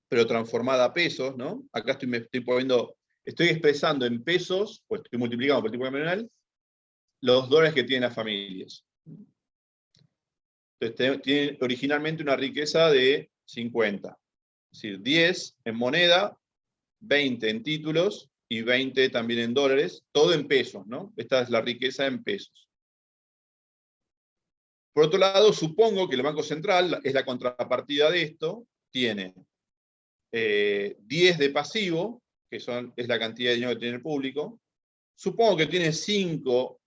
S1: pero transformada a pesos, ¿no? Acá estoy expresando en pesos, pues estoy multiplicando por el tipo de nominal, los dólares que tienen las familias. Entonces tienen originalmente una riqueza de 50. Es decir, 10 en moneda, 20 en títulos y 20 también en dólares, todo en pesos, ¿no? Esta es la riqueza en pesos. Por otro lado, supongo que el Banco Central, es la contrapartida de esto, tiene 10 de pasivo, que es la cantidad de dinero que tiene el público. Supongo que tiene 5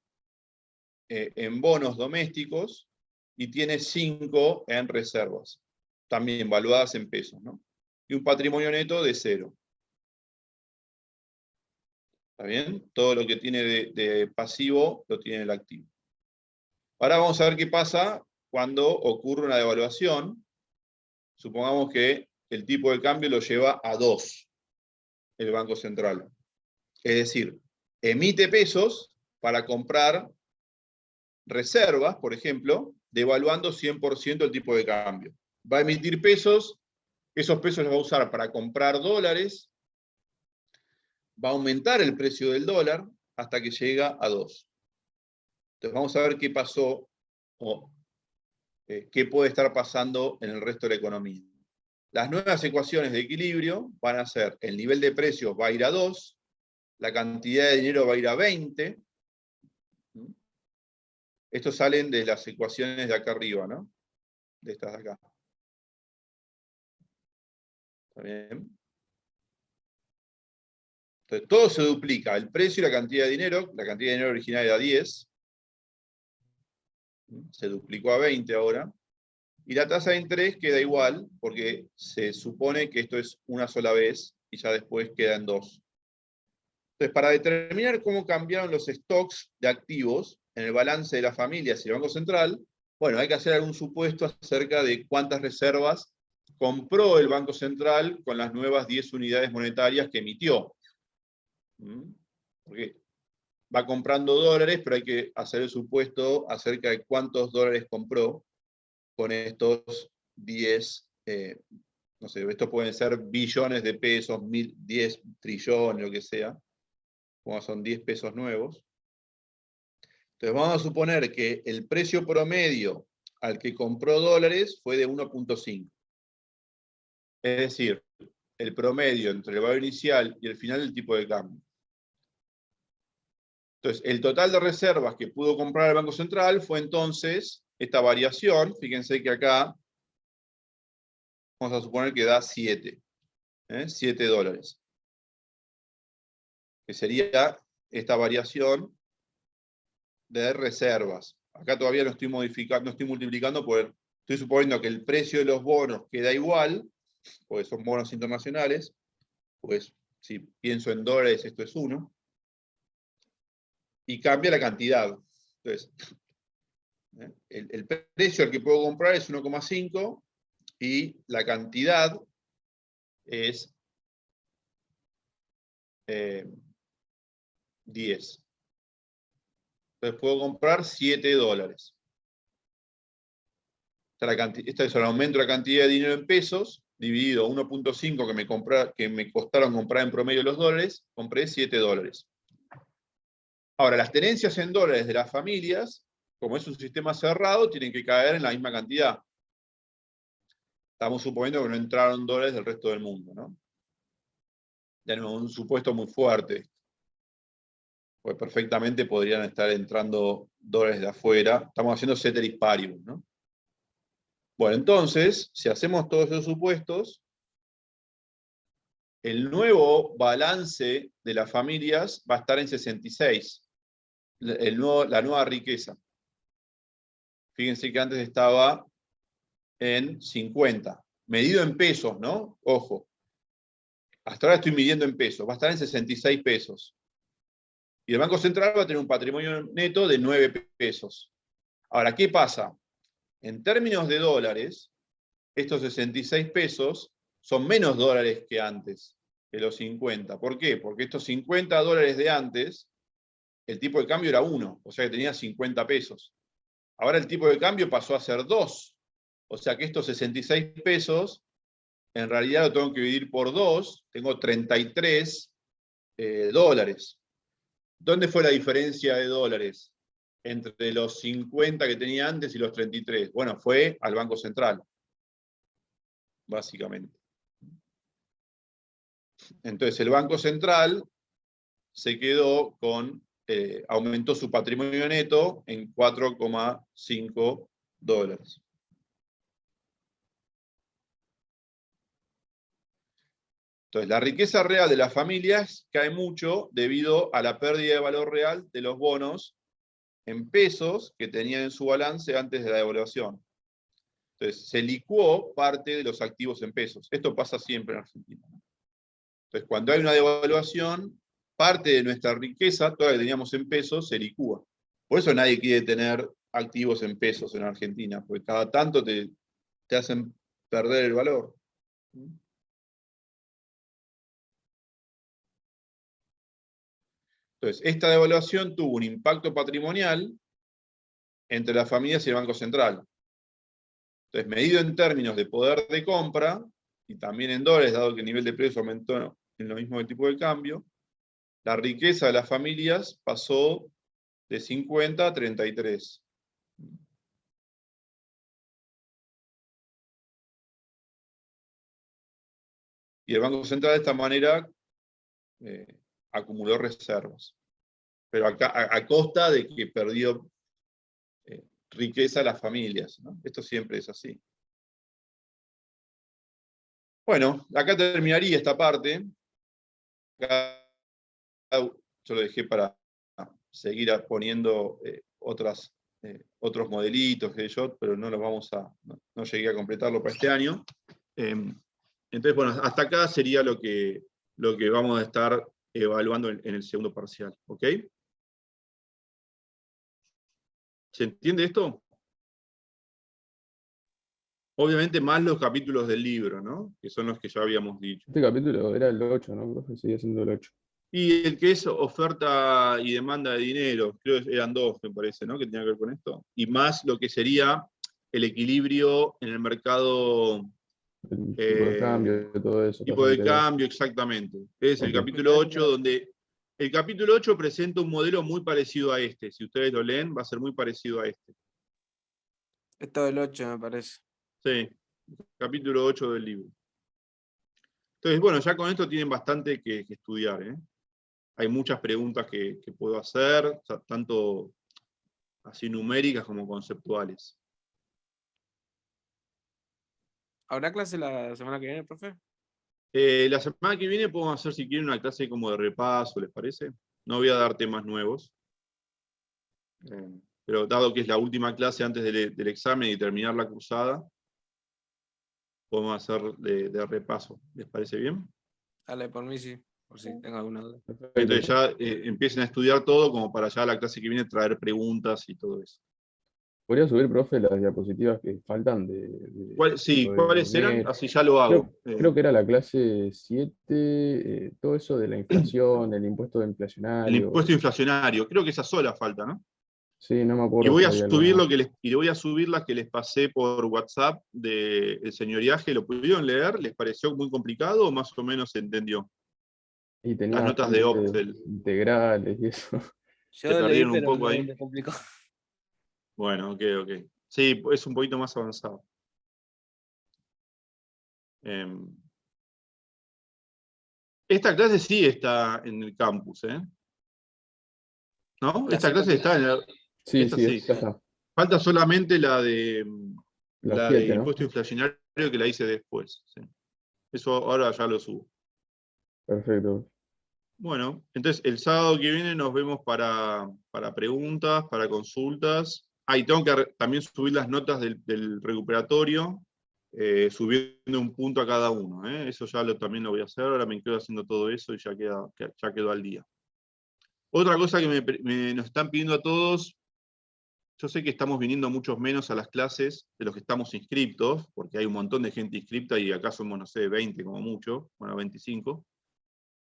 S1: en bonos domésticos y tiene 5 en reservas, también valuadas en pesos, ¿no? Y un patrimonio neto de 0. ¿Está bien? Todo lo que tiene de pasivo lo tiene el activo. Ahora vamos a ver qué pasa cuando ocurre una devaluación. Supongamos que el tipo de cambio lo lleva a 2, el Banco Central. Es decir, emite pesos para comprar reservas, por ejemplo, devaluando 100% el tipo de cambio. Va a emitir pesos, esos pesos los va a usar para comprar dólares, va a aumentar el precio del dólar hasta que llega a 2. Entonces vamos a ver qué pasó o qué puede estar pasando en el resto de la economía. Las nuevas ecuaciones de equilibrio van a ser: el nivel de precios va a ir a 2, la cantidad de dinero va a ir a 20. Estos salen de las ecuaciones de acá arriba, ¿no? De estas de acá. ¿Está bien? Entonces todo se duplica, el precio y la cantidad de dinero. La cantidad de dinero original era 10. Se duplicó a 20 ahora. Y la tasa de interés queda igual, porque se supone que esto es una sola vez y ya después queda en 2. Entonces, para determinar cómo cambiaron los stocks de activos en el balance de las familias y el Banco Central, bueno, hay que hacer algún supuesto acerca de cuántas reservas compró el Banco Central con las nuevas 10 unidades monetarias que emitió. Porque va comprando dólares, pero hay que hacer el supuesto acerca de cuántos dólares compró con estos 10, no sé, estos pueden ser billones de pesos, 10 trillones, lo que sea, como son 10 pesos nuevos. Entonces vamos a suponer que el precio promedio al que compró dólares fue de 1.5. Es decir, el promedio entre el valor inicial y el final del tipo de cambio. Entonces, el total de reservas que pudo comprar el Banco Central fue entonces esta variación. Fíjense que acá vamos a suponer que da 7. 7 dólares. Que sería esta variación de reservas. Acá todavía no estoy modificando, no estoy multiplicando, porque estoy suponiendo que el precio de los bonos queda igual, porque son bonos internacionales, pues Si pienso en dólares, esto es 1. Y cambia la cantidad. Entonces, el precio al que puedo comprar es 1,5 y la cantidad es 10. Entonces puedo comprar 7 dólares. Este es el aumento de la cantidad de dinero en pesos, dividido 1,5 que me costaron comprar en promedio los dólares, compré 7 dólares. Ahora, las tenencias en dólares de las familias, como es un sistema cerrado, tienen que caer en la misma cantidad. Estamos suponiendo que no entraron dólares del resto del mundo, ¿no? Tenemos un supuesto muy fuerte. Pues perfectamente podrían estar entrando dólares de afuera. Estamos haciendo ceteris paribus, ¿no? Bueno, entonces, si hacemos todos esos supuestos, el nuevo balance de las familias va a estar en 66. La nueva riqueza. Fíjense que antes estaba en 50. Medido en pesos, ¿no? Ojo. Hasta ahora estoy midiendo en pesos. Va a estar en 66 pesos. Y el Banco Central va a tener un patrimonio neto de 9 pesos. Ahora, ¿qué pasa? En términos de dólares, estos 66 pesos son menos dólares que antes, que los 50. ¿Por qué? Porque estos 50 dólares de antes, el tipo de cambio era 1, o sea que tenía 50 pesos. Ahora el tipo de cambio pasó a ser 2. O sea que estos 66 pesos, en realidad lo tengo que dividir por 2, tengo 33 dólares. ¿Dónde fue la diferencia de dólares entre los 50 que tenía antes y los 33? Bueno, fue al Banco Central, básicamente. Entonces el Banco Central se quedó con, aumentó su patrimonio neto en 4,5 dólares. Entonces, la riqueza real de las familias cae mucho debido a la pérdida de valor real de los bonos en pesos que tenían en su balance antes de la devaluación. Entonces, se licuó parte de los activos en pesos. Esto pasa siempre en Argentina. Entonces, cuando hay una devaluación, parte de nuestra riqueza, toda la que teníamos en pesos, se licúa. Por eso nadie quiere tener activos en pesos en Argentina, porque cada tanto te hacen perder el valor. Entonces, esta devaluación tuvo un impacto patrimonial entre las familias y el Banco Central. Entonces, medido en términos de poder de compra, y también en dólares, dado que el nivel de precios aumentó en lo mismo que el tipo de cambio, la riqueza de las familias pasó de 50 a 33. Y el Banco Central de esta manera acumuló reservas. Pero a costa de que perdió riqueza a las familias, ¿no? Esto siempre es así. Bueno, acá terminaría esta parte. Acá yo lo dejé para seguir poniendo otros modelitos que yo, pero no los no llegué a completarlo para este año. Entonces, bueno, hasta acá sería lo que vamos a estar evaluando en el segundo parcial, ¿ok? ¿Se entiende esto? Obviamente más los capítulos del libro, ¿no? Que son los que ya habíamos dicho.
S2: Este capítulo era el 8, ¿no? Creo que seguía siendo el 8.
S1: Y el que es oferta y demanda de dinero, creo que eran 2, me parece, ¿no? Que tenía que ver con esto. Y más lo que sería el equilibrio en el mercado.
S2: El tipo de cambio, todo eso.
S1: Tipo de cambio, exactamente. Es el capítulo 8, donde el capítulo 8 presenta un modelo muy parecido a este. Si ustedes lo leen, va a ser muy parecido a este.
S3: Es todo el 8, me parece.
S1: Sí, capítulo 8 del libro. Entonces, bueno, ya con esto tienen bastante que estudiar, ¿eh? Hay muchas preguntas que puedo hacer, tanto así numéricas como conceptuales.
S3: ¿Habrá clase la semana que viene, profe?
S1: La semana que viene podemos hacer, si quieren, una clase como de repaso, ¿les parece? No voy a dar temas nuevos. Pero dado que es la última clase antes del examen y terminar la cursada, podemos hacer de repaso. ¿Les parece bien?
S3: Dale, por mí sí. por si tengo alguna duda.
S2: Perfecto.
S1: Entonces ya empiecen a estudiar todo como para ya la clase que viene traer preguntas y todo eso.
S2: ¿Podría subir, profe, las diapositivas que faltan
S1: Sí,
S2: lo de
S1: ¿cuáles eran?
S2: Bonet?
S1: Así ya lo hago.
S2: Creo que era la clase 7, todo eso de la inflación, el impuesto
S1: El
S2: inflacionario.
S1: impuesto inflacionario, creo que esa sola falta, ¿no?
S2: Sí, no me
S1: Y
S2: acuerdo
S1: voy
S2: si
S1: a
S2: había algo
S1: subir
S2: más.
S1: y le voy a subir las que les pasé por WhatsApp del señoriaje. ¿Lo pudieron leer? ¿Les pareció muy complicado o más o menos se entendió?
S2: Y tenía
S1: Las notas de
S2: bastantes
S1: Optel.
S2: integrales y eso.
S1: ¿Se
S3: Yo leí,
S1: perdieron un
S3: pero
S1: poco ahí?
S3: me complicó.
S1: Bueno, ok, ok. Sí, es un poquito más avanzado. Esta clase sí está en el campus, ¿eh? ¿No?
S3: La
S1: Esta clase
S3: 7.
S1: está en el...
S2: Sí,
S1: Esta
S2: sí,
S1: sí.
S2: ya está.
S1: Falta solamente la de
S2: La 7, ¿no?
S1: impuesto inflacionario que la hice después. Sí. Eso ahora ya lo subo.
S2: Perfecto.
S1: Bueno, entonces el sábado que viene nos vemos para preguntas, para consultas. Y tengo que también subir las notas del recuperatorio, subiendo un punto a cada uno. Eso ya también lo voy a hacer, ahora me quedo haciendo todo eso y ya quedó al día. Otra cosa que nos están pidiendo a todos, yo sé que estamos viniendo muchos menos a las clases de los que estamos inscriptos, porque hay un montón de gente inscripta y acá somos, no sé, 20 como mucho, bueno, 25.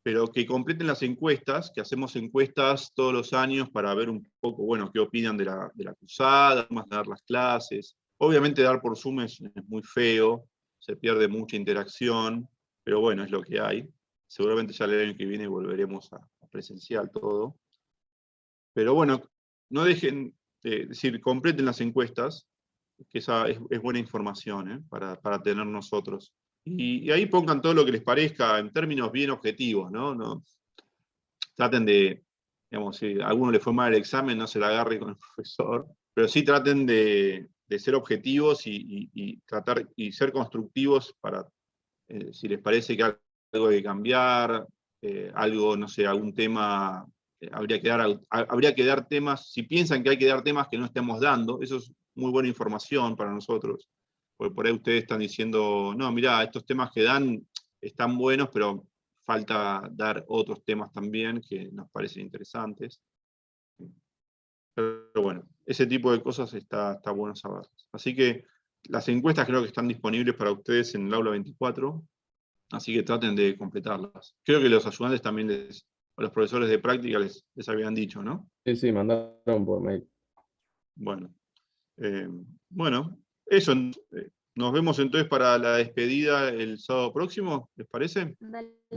S1: Pero que completen las encuestas, que hacemos encuestas todos los años para ver un poco, bueno, qué opinan de la cursada, más dar las clases. Obviamente dar por Zoom es muy feo, se pierde mucha interacción, pero bueno, es lo que hay. Seguramente ya el año que viene volveremos a presencial todo. Pero bueno, no dejen, decir, completen las encuestas, que esa es buena información para tener nosotros. Y ahí pongan todo lo que les parezca en términos bien objetivos, ¿no? Traten de, digamos, si a alguno le fue mal el examen, no se la agarre con el profesor, pero sí traten de ser objetivos y tratar y ser constructivos para, si les parece que algo hay que cambiar, algo, no sé, algún tema, habría que dar temas, si piensan que hay que dar temas que no estemos dando, eso es muy buena información para nosotros, porque por ahí ustedes están diciendo, no, mirá, estos temas que dan están buenos, pero falta dar otros temas también que nos parecen interesantes. Pero bueno, ese tipo de cosas está bueno saber. Así que las encuestas creo que están disponibles para ustedes en el aula 24. Así que traten de completarlas. Creo que los ayudantes también o los profesores de práctica les habían dicho, ¿no?
S2: Sí, sí, mandaron por mail.
S1: Bueno, bueno, eso. Nos vemos entonces para la despedida el sábado próximo, ¿les parece?
S4: Dale.